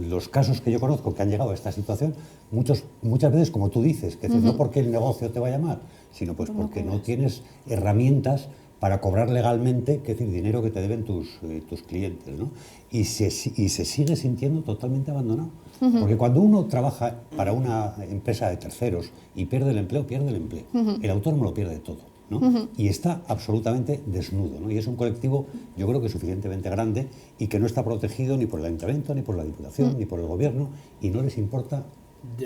los casos que yo conozco que han llegado a esta situación, muchas veces, como tú dices, que no porque el negocio te vaya mal, sino pues porque no tienes herramientas para cobrar legalmente, que es decir, dinero que te deben tus clientes, ¿no? Y se sigue sintiendo totalmente abandonado. Porque cuando uno trabaja para una empresa de terceros y pierde el empleo, pierde el empleo. El autónomo lo pierde todo, ¿no? Y está absolutamente desnudo, ¿no? Y es un colectivo, yo creo que suficientemente grande y que no está protegido ni por el ayuntamiento, ni por la Diputación, ni por el Gobierno, y no les importa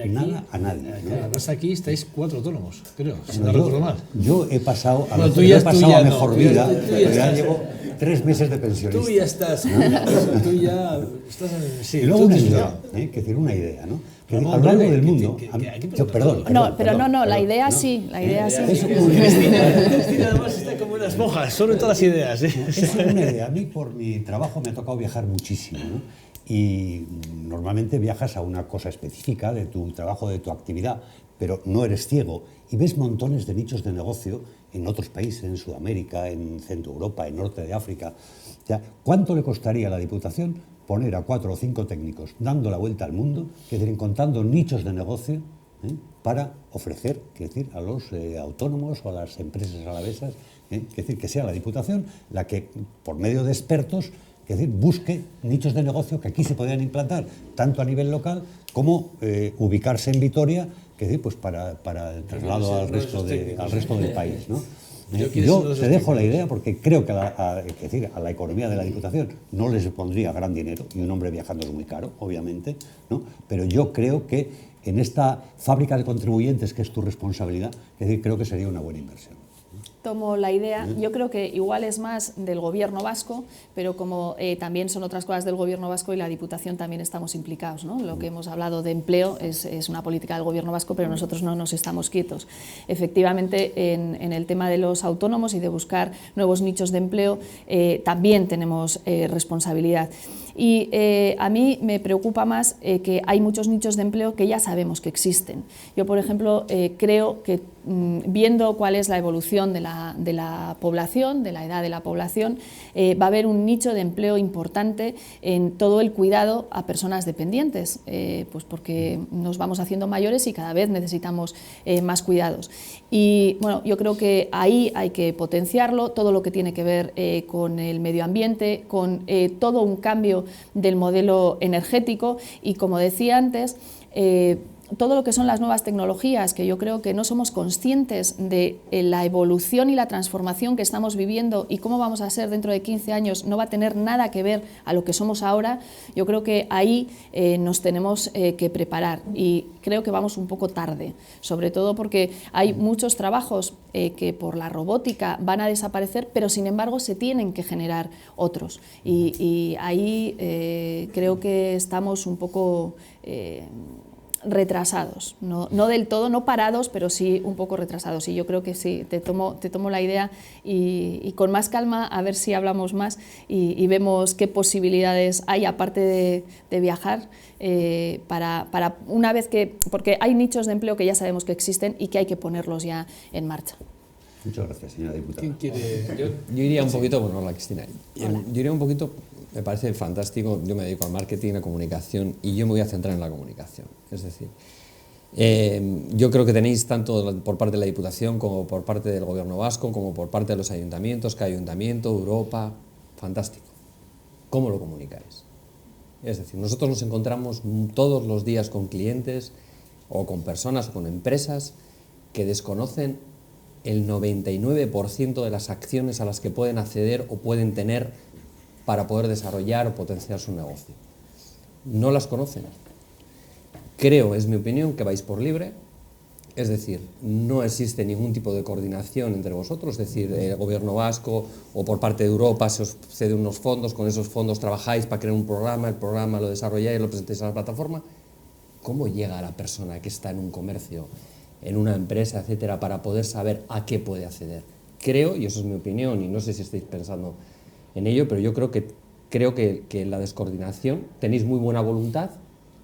nada a nadie. Además, aquí estáis 4 autónomos, creo, si no recuerdo mal. Yo he pasado a ya mejor vida, pero ya llevo 3 meses de pensionista. Tú ya estás, tú ya estás en... Sí, y luego una idea, que decir, una idea, ¿no? Que a lo largo del mundo... Perdón. La idea sí, la idea sí. Cristina además está como unas monjas, son todas las ideas. Es una idea. A mí, por mi trabajo, me ha tocado viajar muchísimo, ¿no? Y normalmente viajas a una cosa específica de tu trabajo, de tu actividad, pero no eres ciego y ves montones de nichos de negocio en otros países, en Sudamérica, en Centro Europa, en Norte de África. O sea, ¿cuánto le costaría a la Diputación poner a 4 o 5 técnicos dando la vuelta al mundo, es decir, encontrando nichos de negocio para ofrecer, es decir, a los autónomos o a las empresas alavesas, es decir, que sea la Diputación la que, por medio de expertos, es decir, busque nichos de negocio que aquí se podrían implantar, tanto a nivel local como ubicarse en Vitoria, que es decir, pues para el traslado al resto del país, ¿no? Yo te dejo la idea porque creo que a la economía de la Diputación no les pondría gran dinero, y un hombre viajando es muy caro, obviamente, ¿no? Pero yo creo que en esta fábrica de contribuyentes, que es tu responsabilidad, es decir, creo que sería una buena inversión. Tomo la idea, yo creo que igual es más del Gobierno vasco, pero como también son otras cosas del Gobierno vasco y la Diputación también estamos implicados, ¿no? Lo que hemos hablado de empleo es una política del Gobierno vasco, pero nosotros no nos estamos quietos. Efectivamente, en el tema de los autónomos y de buscar nuevos nichos de empleo, también tenemos responsabilidad. Y a mí me preocupa más que hay muchos nichos de empleo que ya sabemos que existen. Yo, por ejemplo, creo que viendo cuál es la evolución de la población, de la edad de la población, va a haber un nicho de empleo importante en todo el cuidado a personas dependientes, pues porque nos vamos haciendo mayores y cada vez necesitamos más cuidados. Y bueno, yo creo que ahí hay que potenciarlo, todo lo que tiene que ver con el medio ambiente, con todo un cambio del modelo energético y, como decía antes, todo lo que son las nuevas tecnologías, que yo creo que no somos conscientes de la evolución y la transformación que estamos viviendo y cómo vamos a ser dentro de 15 años, no va a tener nada que ver a lo que somos ahora. Yo creo que ahí nos tenemos que preparar y creo que vamos un poco tarde, sobre todo porque hay muchos trabajos que por la robótica van a desaparecer, pero sin embargo se tienen que generar otros y ahí creo que estamos un poco retrasados, no del todo, no parados, pero sí un poco retrasados. Y yo creo que sí, te tomo la idea y con más calma a ver si hablamos más y vemos qué posibilidades hay, aparte de viajar, para una vez que, porque hay nichos de empleo que ya sabemos que existen y que hay que ponerlos ya en marcha. Muchas gracias, señora diputada. ¿Quién quiere? Yo iría un poquito, bueno, hola Cristina, yo iría un poquito, me parece fantástico, yo me dedico al marketing, a comunicación y yo me voy a centrar en la comunicación, es decir, yo creo que tenéis tanto por parte de la Diputación como por parte del Gobierno vasco, como por parte de los ayuntamientos, cada ayuntamiento, Europa, fantástico. ¿Cómo lo comunicáis? Es decir, nosotros nos encontramos todos los días con clientes o con personas o con empresas que desconocen el 99% de las acciones a las que pueden acceder o pueden tener para poder desarrollar o potenciar su negocio. No las conocen. Creo, es mi opinión, que vais por libre, es decir, no existe ningún tipo de coordinación entre vosotros, es decir, el Gobierno vasco o por parte de Europa se os cede unos fondos, con esos fondos trabajáis para crear un programa, el programa lo desarrolláis, lo presentáis a la plataforma. ¿Cómo llega la persona que está en un comercio, en una empresa, etcétera, para poder saber a qué puede acceder? Creo, y eso es mi opinión, y no sé si estáis pensando en ello, pero yo creo que la descoordinación, tenéis muy buena voluntad,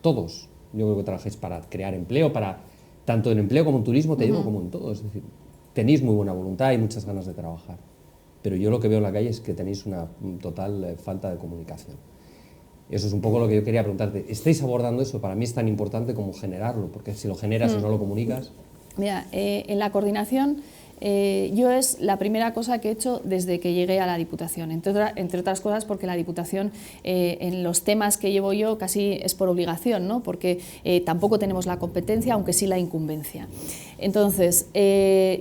todos, yo creo que trabajáis para crear empleo, para tanto en empleo como en turismo, te digo, como en todo, es decir, tenéis muy buena voluntad y muchas ganas de trabajar, pero yo lo que veo en la calle es que tenéis una total falta de comunicación. Eso es un poco lo que yo quería preguntarte. ¿Estáis abordando eso? Para mí es tan importante como generarlo, porque si lo generas y no lo comunicas... Mira, en la coordinación, yo es la primera cosa que he hecho desde que llegué a la Diputación, entre otras cosas porque la Diputación en los temas que llevo yo casi es por obligación, ¿no? Porque tampoco tenemos la competencia, aunque sí la incumbencia. Entonces,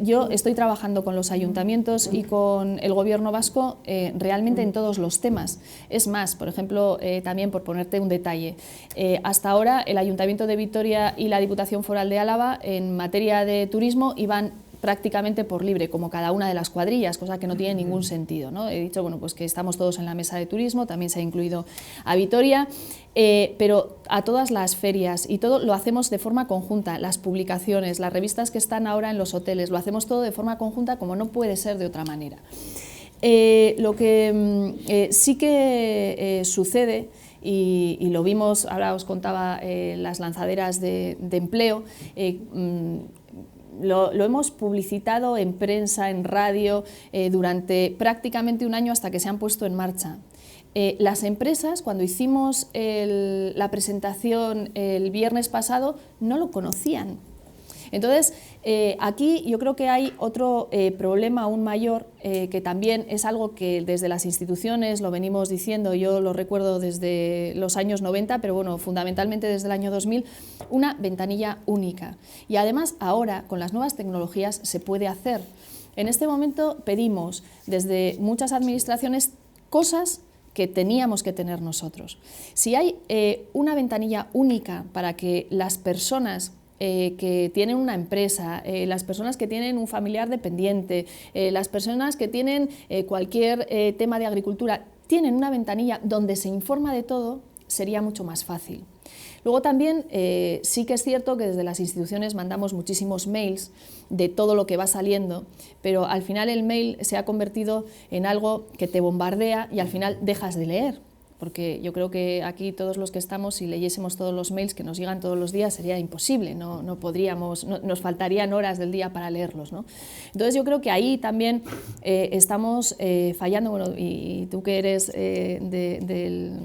yo estoy trabajando con los ayuntamientos y con el Gobierno vasco realmente en todos los temas. Es más, por ejemplo, también por ponerte un detalle, hasta ahora el Ayuntamiento de Vitoria y la Diputación Foral de Álava en materia de turismo iban prácticamente por libre, como cada una de las cuadrillas, cosa que no tiene ningún sentido, ¿no? He dicho, bueno, pues que estamos todos en la mesa de turismo, también se ha incluido a Vitoria, pero a todas las ferias y todo lo hacemos de forma conjunta, las publicaciones, las revistas que están ahora en los hoteles, lo hacemos todo de forma conjunta como no puede ser de otra manera. Lo que sí que sucede, y lo vimos, ahora os contaba las lanzaderas de empleo, lo hemos publicitado en prensa, en radio, durante prácticamente un año hasta que se han puesto en marcha. Las empresas, cuando hicimos la presentación el viernes pasado, no lo conocían. Entonces, aquí yo creo que hay otro problema aún mayor, que también es algo que desde las instituciones lo venimos diciendo, yo lo recuerdo desde los años 90, pero bueno, fundamentalmente desde el año 2000, una ventanilla única. Y además ahora, con las nuevas tecnologías, se puede hacer. En este momento pedimos desde muchas administraciones cosas que teníamos que tener nosotros. Si hay una ventanilla única para que las personas que tienen una empresa, las personas que tienen un familiar dependiente, las personas que tienen cualquier tema de agricultura, tienen una ventanilla donde se informa de todo, sería mucho más fácil. Luego también sí que es cierto que desde las instituciones mandamos muchísimos mails de todo lo que va saliendo, pero al final el mail se ha convertido en algo que te bombardea y al final dejas de leer. porque yo creo que aquí todos los que estamos, si leyésemos todos los mails que nos llegan todos los días, sería imposible, no podríamos, nos faltarían horas del día para leerlos, ¿no? Entonces yo creo que ahí también estamos fallando, bueno, y tú que eres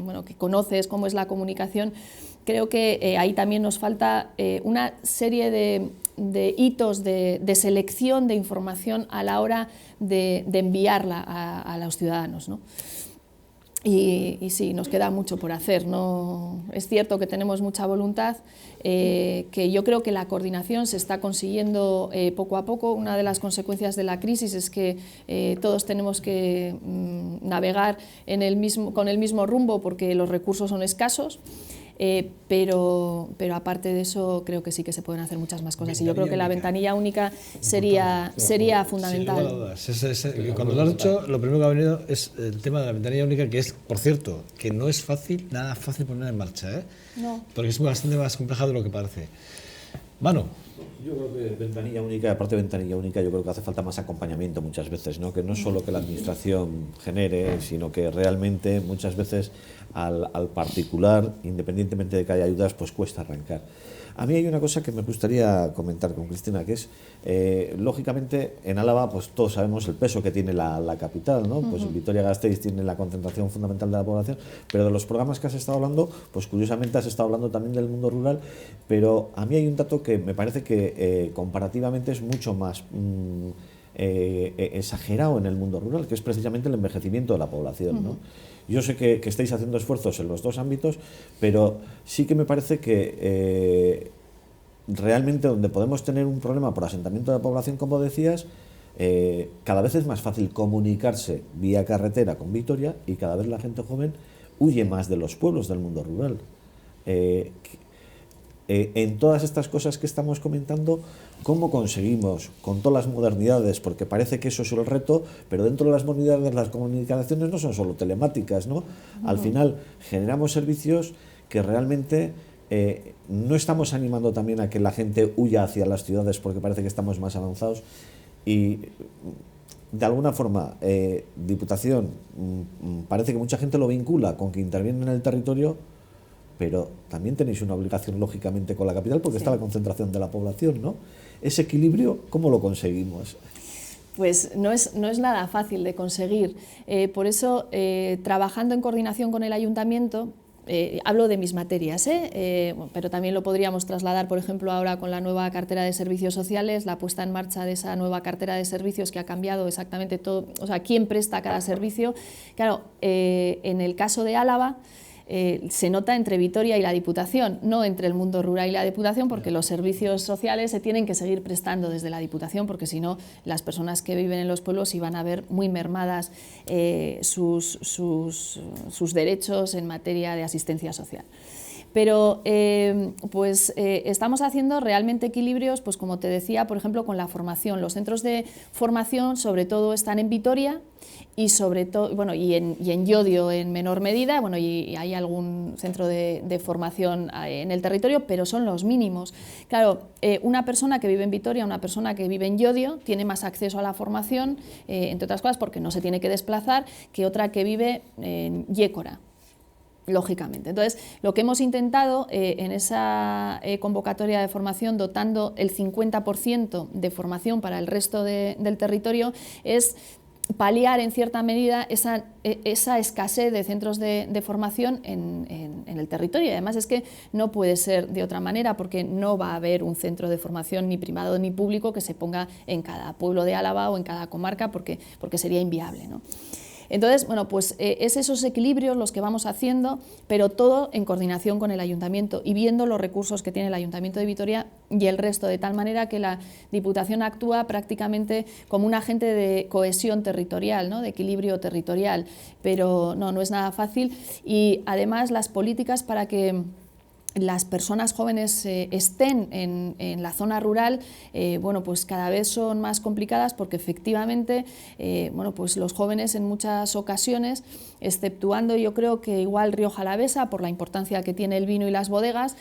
bueno, que conoces cómo es la comunicación, creo que ahí también nos falta una serie de hitos de selección de información a la hora de enviarla a los ciudadanos, ¿no? Y sí, nos queda mucho por hacer, ¿no? Es cierto que tenemos mucha voluntad, que yo creo que la coordinación se está consiguiendo poco a poco. Una de las consecuencias de la crisis es que todos tenemos que navegar con el mismo rumbo porque los recursos son escasos. Pero aparte de eso creo que sí que se pueden hacer muchas más cosas y yo creo que la ventanilla única sería fundamental. Cuando lo has dicho, lo primero que ha venido es el tema de la ventanilla única, que es, por cierto, que no es fácil, nada fácil poner en marcha, ¿eh? No. Porque es bastante más compleja de lo que parece. Manu. Yo creo que ventanilla única, aparte de ventanilla única, yo creo que hace falta más acompañamiento muchas veces, ¿no? Que no es solo que la administración genere, sino que realmente muchas veces al particular, independientemente de que haya ayudas, pues cuesta arrancar. A mí hay una cosa que me gustaría comentar con Cristina, que es, lógicamente, en Álava, pues todos sabemos el peso que tiene la capital, ¿no? Pues Vitoria-Gasteiz tiene la concentración fundamental de la población, pero de los programas que has estado hablando, pues curiosamente has estado hablando también del mundo rural, pero a mí hay un dato que me parece que comparativamente es mucho más exagerado en el mundo rural, que es precisamente el envejecimiento de la población, ¿no? Yo sé que estáis haciendo esfuerzos en los dos ámbitos, pero sí que me parece que realmente donde podemos tener un problema por asentamiento de la población, como decías, cada vez es más fácil comunicarse vía carretera con Vitoria y cada vez la gente joven huye más de los pueblos del mundo rural. En todas estas cosas que estamos comentando, ¿cómo conseguimos, con todas las modernidades, porque parece que eso es el reto, pero dentro de las modernidades las comunicaciones no son solo telemáticas, ¿no? Al final generamos servicios que realmente no estamos animando también a que la gente huya hacia las ciudades porque parece que estamos más avanzados y de alguna forma Diputación parece que mucha gente lo vincula con que interviene en el territorio, pero también tenéis una obligación lógicamente con la capital porque está la concentración de la población, ¿no? Ese equilibrio, ¿cómo lo conseguimos? Pues no es nada fácil de conseguir. Por eso, trabajando en coordinación con el ayuntamiento, hablo de mis materias, pero también lo podríamos trasladar, por ejemplo, ahora con la nueva cartera de servicios sociales, la puesta en marcha de esa nueva cartera de servicios que ha cambiado exactamente todo, o sea, quién presta cada servicio. Claro, en el caso de Álava, se nota entre Vitoria y la Diputación, no entre el mundo rural y la Diputación, porque los servicios sociales se tienen que seguir prestando desde la Diputación, porque si no, las personas que viven en los pueblos iban a ver muy mermadas sus derechos en materia de asistencia social. Pero estamos haciendo realmente equilibrios, pues como te decía, por ejemplo, con la formación. Los centros de formación sobre todo están en Vitoria y sobre todo, bueno, y en Llodio en menor medida, bueno, y hay algún centro de formación en el territorio, pero son los mínimos. Claro, una persona que vive en Vitoria, una persona que vive en Llodio, tiene más acceso a la formación, entre otras cosas porque no se tiene que desplazar, que otra que vive en Yécora, lógicamente. Entonces, lo que hemos intentado en esa convocatoria de formación, dotando el 50% de formación para el resto del territorio, es paliar en cierta medida esa escasez de centros de formación en el territorio. Y además es que no puede ser de otra manera porque no va a haber un centro de formación ni privado ni público que se ponga en cada pueblo de Álava o en cada comarca porque sería inviable, ¿no? Entonces, bueno, pues es esos equilibrios los que vamos haciendo, pero todo en coordinación con el Ayuntamiento y viendo los recursos que tiene el Ayuntamiento de Vitoria y el resto, de tal manera que la Diputación actúa prácticamente como un agente de cohesión territorial, ¿no? De equilibrio territorial, pero no es nada fácil y además las políticas para que las personas jóvenes estén en la zona rural, bueno, pues cada vez son más complicadas porque efectivamente, bueno, pues los jóvenes en muchas ocasiones, exceptuando yo creo que igual Rioja Alavesa, por la importancia que tiene el vino y las bodegas,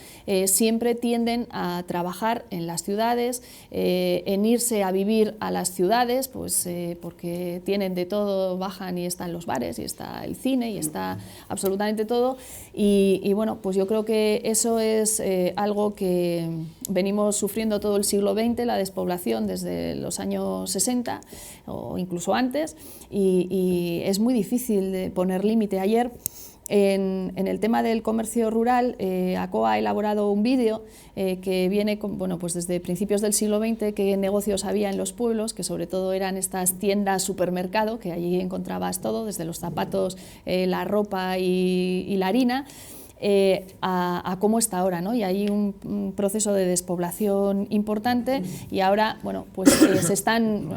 siempre tienden a trabajar en las ciudades, en irse a vivir a las ciudades, pues porque tienen de todo, bajan y están los bares y está el cine y está absolutamente todo, y bueno, pues yo creo que eso es algo que venimos sufriendo todo el siglo XX, la despoblación desde los años 60 o incluso antes, y es muy difícil de poner límite. Ayer, en el tema del comercio rural, ACOA ha elaborado un vídeo que viene bueno, pues desde principios del siglo XX, qué negocios había en los pueblos, que sobre todo eran estas tiendas supermercado, que allí encontrabas todo, desde los zapatos, la ropa y la harina, a cómo está ahora, ¿no? Y hay un proceso de despoblación importante y ahora, bueno, pues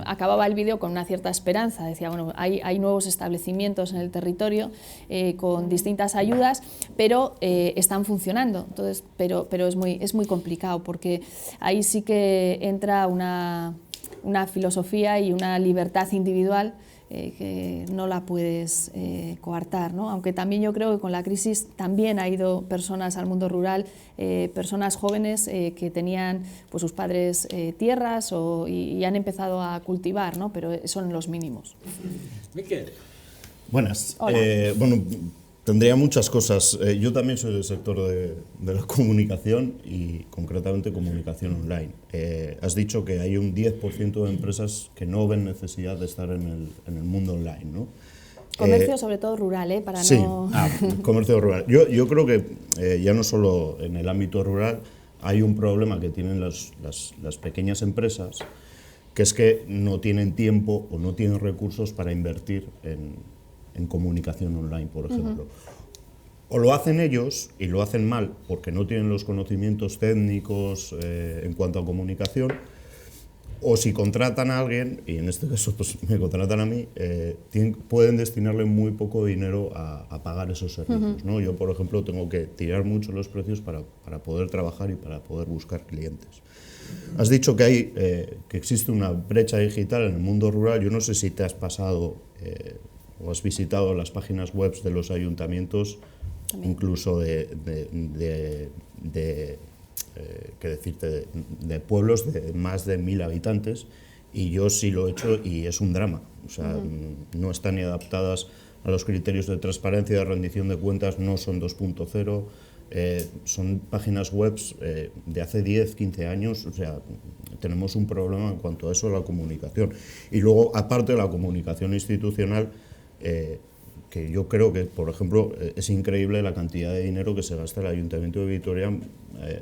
acababa el vídeo con una cierta esperanza, decía, bueno, hay nuevos establecimientos en el territorio con distintas ayudas, pero están funcionando, entonces, pero es muy complicado porque ahí sí que entra una filosofía y una libertad individual que no la puedes coartar, ¿no? Aunque también yo creo que con la crisis también ha ido personas al mundo rural, personas jóvenes que tenían pues, sus padres tierras y han empezado a cultivar, ¿no? Pero son los mínimos. Miquel. Buenas. Hola. Bueno, tendría muchas cosas. Yo también soy del sector de la comunicación y concretamente comunicación online. Has dicho que hay un 10% de empresas que no ven necesidad de estar en el mundo online, ¿no? Comercio sobre todo rural, para sí, no... comercio rural. Yo creo que ya no solo en el ámbito rural hay un problema que tienen las pequeñas empresas, que es que no tienen tiempo o no tienen recursos para invertir en comunicación online, por ejemplo. O lo hacen ellos y lo hacen mal porque no tienen los conocimientos técnicos en cuanto a comunicación, o si contratan a alguien, y en este caso pues, me contratan a mí, pueden destinarle muy poco dinero a pagar esos servicios, ¿no? Yo, por ejemplo, tengo que tirar mucho los precios para poder trabajar y para poder buscar clientes. Has dicho que existe una brecha digital en el mundo rural. Yo no sé si te has pasado o has visitado las páginas web de los ayuntamientos, también, incluso de pueblos de más de 1000 habitantes, y yo sí lo he hecho y es un drama. O sea, no están ni adaptadas a los criterios de transparencia y de rendición de cuentas, no son 2.0, son páginas web de hace 10, 15 años, o sea, tenemos un problema en cuanto a eso, la comunicación. Y luego, aparte de la comunicación institucional, que yo creo que, por ejemplo, es increíble la cantidad de dinero que se gasta el Ayuntamiento de Vitoria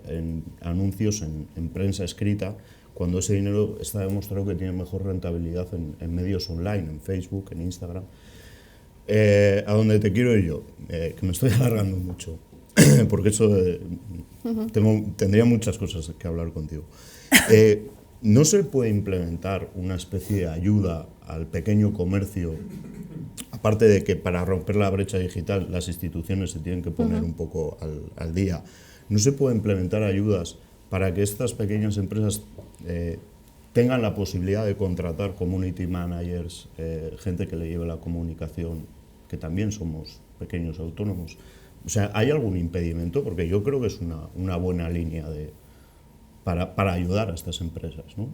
en anuncios, en prensa escrita, cuando ese dinero está demostrado que tiene mejor rentabilidad en medios online, en Facebook, en Instagram. A donde te quiero ir yo, que me estoy alargando mucho, porque eso tendría muchas cosas que hablar contigo. ¿No se puede implementar una especie de ayuda al pequeño comercio? Aparte de que para romper la brecha digital las instituciones se tienen que poner un poco al día, ¿no se puede implementar ayudas para que estas pequeñas empresas tengan la posibilidad de contratar community managers, gente que le lleve la comunicación, que también somos pequeños autónomos? O sea, ¿hay algún impedimento? Porque yo creo que es una buena línea para ayudar a estas empresas, ¿no?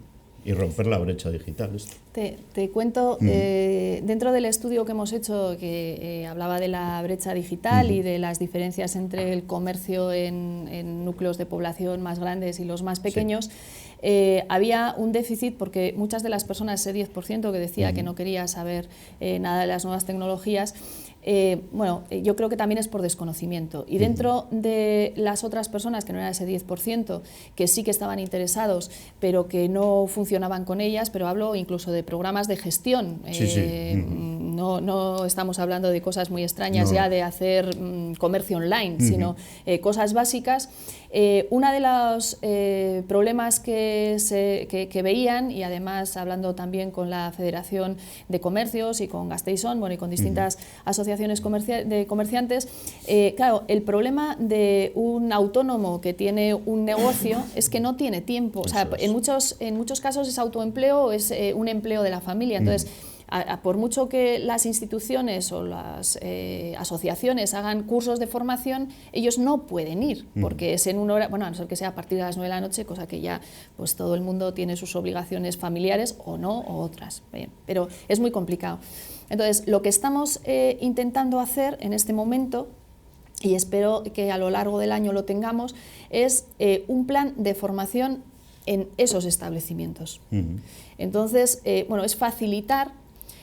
Y romper la brecha digital. Te cuento, dentro del estudio que hemos hecho, que hablaba de la brecha digital y de las diferencias entre el comercio en núcleos de población más grandes y los más pequeños, había un déficit porque muchas de las personas, ese 10% que decía que no quería saber nada de las nuevas tecnologías, bueno, yo creo que también es por desconocimiento. Y dentro de las otras personas, que no era ese 10%, que sí que estaban interesados, pero que no funcionaban con ellas, pero hablo incluso de programas de gestión, no estamos hablando de cosas muy extrañas No. ya de hacer comercio online, sino cosas básicas. Uno de los problemas que veían, y además hablando también con la Federación de Comercios y con Gasteiz-On, bueno, y con distintas asociaciones de comerciantes, claro, el problema de un autónomo que tiene un negocio es que no tiene tiempo. O sea, en muchos casos es autoempleo o es un empleo de la familia. Entonces, por mucho que las instituciones o las asociaciones hagan cursos de formación, ellos no pueden ir, porque es en una hora, bueno, a no ser que sea a partir de las 9 de la noche, cosa que ya pues todo el mundo tiene sus obligaciones familiares o no, o otras. Bien, pero es muy complicado. Entonces, lo que estamos intentando hacer en este momento, y espero que a lo largo del año lo tengamos, es un plan de formación en esos establecimientos. Entonces, bueno, es facilitar.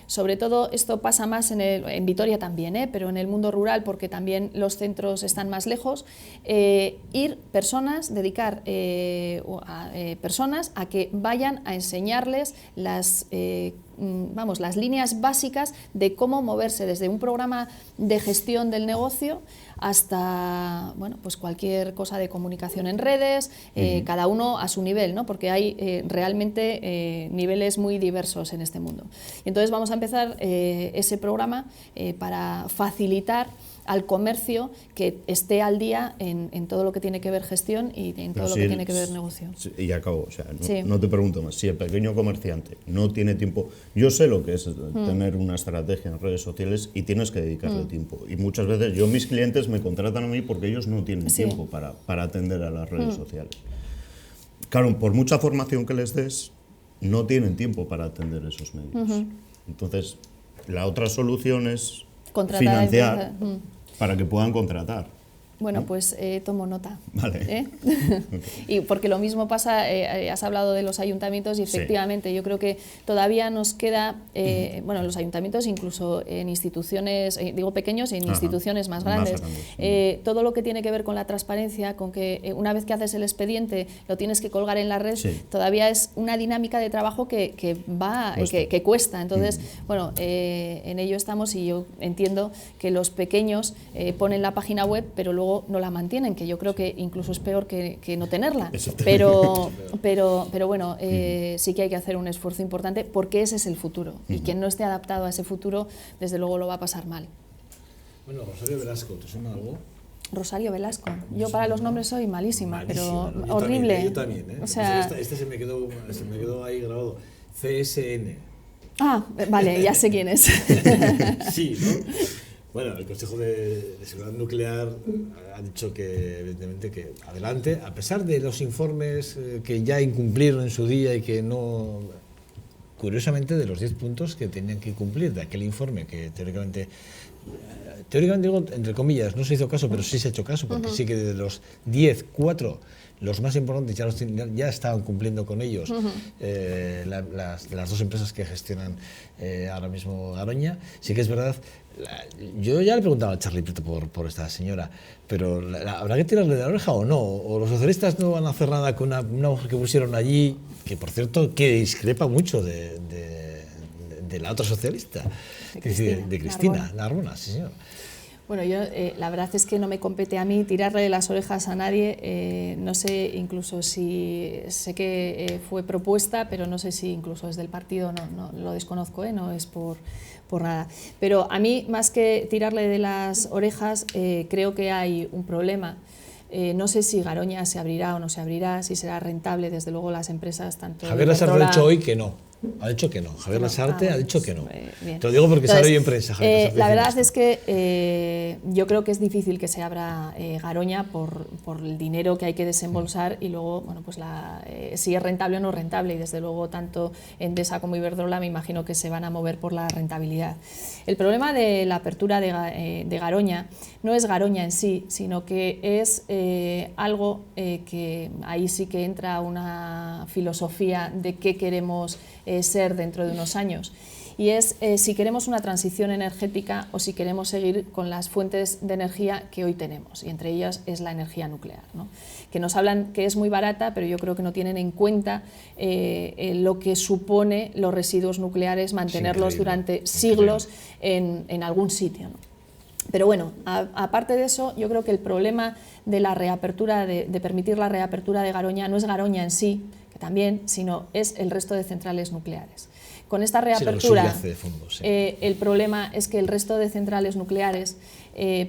Sobre todo esto pasa más en Vitoria también, pero en el mundo rural, porque también los centros están más lejos, dedicar personas a que vayan a enseñarles las líneas básicas de cómo moverse desde un programa de gestión del negocio hasta pues cualquier cosa de comunicación en redes, cada uno a su nivel, ¿no? Porque hay realmente niveles muy diversos en este mundo. Y entonces vamos a empezar ese programa para facilitar al comercio que esté al día en todo lo que tiene que ver gestión y en todo lo que tiene que ver negocio. Y acabo, o sea, no te pregunto más. Si el pequeño comerciante no tiene tiempo, yo sé lo que es tener una estrategia en redes sociales y tienes que dedicarle tiempo. Y muchas veces mis clientes me contratan a mí porque ellos no tienen tiempo para atender a las redes sociales. Claro, por mucha formación que les des, no tienen tiempo para atender esos medios. Entonces, la otra solución es financiar para que puedan contratar. Bueno, ¿no? pues tomo nota. Vale. Y porque lo mismo pasa, has hablado de los ayuntamientos y efectivamente yo creo que todavía nos queda, bueno, en los ayuntamientos, incluso en instituciones, digo pequeños, en instituciones más grandes, todo lo que tiene que ver con la transparencia, con que una vez que haces el expediente lo tienes que colgar en la red, todavía es una dinámica de trabajo que cuesta. Entonces, bueno, en ello estamos y yo entiendo que los pequeños ponen la página web, pero luego no la mantienen, que yo creo que incluso es peor que no tenerla. Pero bueno, sí que hay que hacer un esfuerzo importante porque ese es el futuro. Y quien no esté adaptado a ese futuro, desde luego lo va a pasar mal. Bueno, Rosario Velasco, ¿te suena algo? Rosario Velasco. Yo para los nombres soy malísima, pero yo horrible. También, ¿eh? O sea, este se me quedó ahí grabado. CSN. Ah, vale, ya sé quién es. Sí, ¿no? Bueno, el Consejo de Seguridad Nuclear ha dicho que, evidentemente, que adelante, a pesar de los informes que ya incumplieron en su día y que no... Curiosamente, de los 10 puntos que tenían que cumplir de aquel informe, que teóricamente digo, entre comillas, no se hizo caso, pero sí se ha hecho caso, porque sí que de los 10, 4, los más importantes ya estaban cumpliendo con ellos, las dos empresas que gestionan ahora mismo Garoña. Sí que es verdad, yo ya le preguntaba a Charlie Prieto por esta señora, pero ¿habrá que tirarle de la oreja o no? ¿O los socialistas no van a hacer nada con una mujer que pusieron allí, que por cierto que discrepa mucho de la otra socialista, de Cristina Narbona, sí señor? Bueno, yo la verdad es que no me compete a mí tirarle las orejas a nadie, no sé incluso si, sé que fue propuesta, pero no sé si incluso desde el partido, no lo desconozco, no es por nada. Pero a mí, más que tirarle de las orejas, creo que hay un problema. No sé si Garoña se abrirá o no se abrirá, si será rentable, desde luego las empresas tanto... Javier Lasarte ha dicho hoy que no. Ha dicho que no. Javier Lasarte ha dicho que no. Te lo digo porque sale hoy en prensa. La verdad es que yo creo que es difícil que se abra Garoña por el dinero que hay que desembolsar y luego, bueno, pues si es rentable o no rentable, y desde luego tanto Endesa como Iberdrola me imagino que se van a mover por la rentabilidad. El problema de la apertura de Garoña no es Garoña en sí, sino que es algo que ahí sí que entra una filosofía de qué queremos ser dentro de unos años. y es si queremos una transición energética o si queremos seguir con las fuentes de energía que hoy tenemos, y entre ellas es la energía nuclear, ¿no? Que nos hablan que es muy barata, pero yo creo que no tienen en cuenta lo que supone los residuos nucleares, mantenerlos durante siglos en algún sitio, ¿no? Pero bueno, aparte de eso, yo creo que el problema de la reapertura, de permitir la reapertura de Garoña, no es Garoña en sí, que también, sino es el resto de centrales nucleares. Con esta reapertura, el problema es que el resto de centrales nucleares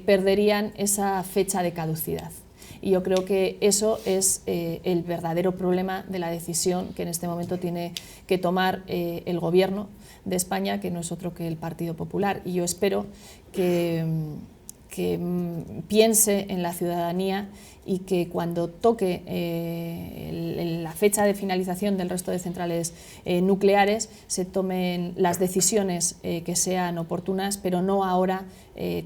perderían esa fecha de caducidad. Y yo creo que eso es el verdadero problema de la decisión que en este momento tiene que tomar el Gobierno de España, que no es otro que el Partido Popular. Y yo espero que piense en la ciudadanía y que cuando toque la fecha de finalización del resto de centrales nucleares se tomen las decisiones que sean oportunas, pero no ahora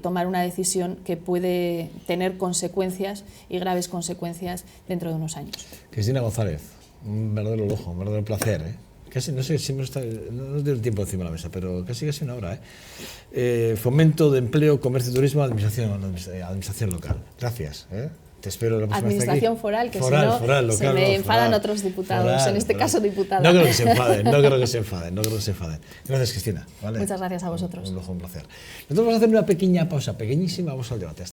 tomar una decisión que puede tener consecuencias y graves consecuencias dentro de unos años. Cristina González, un verdadero lujo, un verdadero placer, ¿eh? Casi, no sé, siempre está, no tengo el tiempo encima de la mesa, pero casi una hora. Fomento de empleo, comercio y turismo, administración local. Gracias. Te espero la próxima vez aquí. Administración foral, que si no local, se me enfadan otros diputados, en este caso diputada. No creo que se enfaden, Gracias, Cristina. ¿Vale? Muchas gracias a vosotros. Un lujo, un placer. Nosotros vamos a hacer una pequeña pausa, pequeñísima, vamos al debate.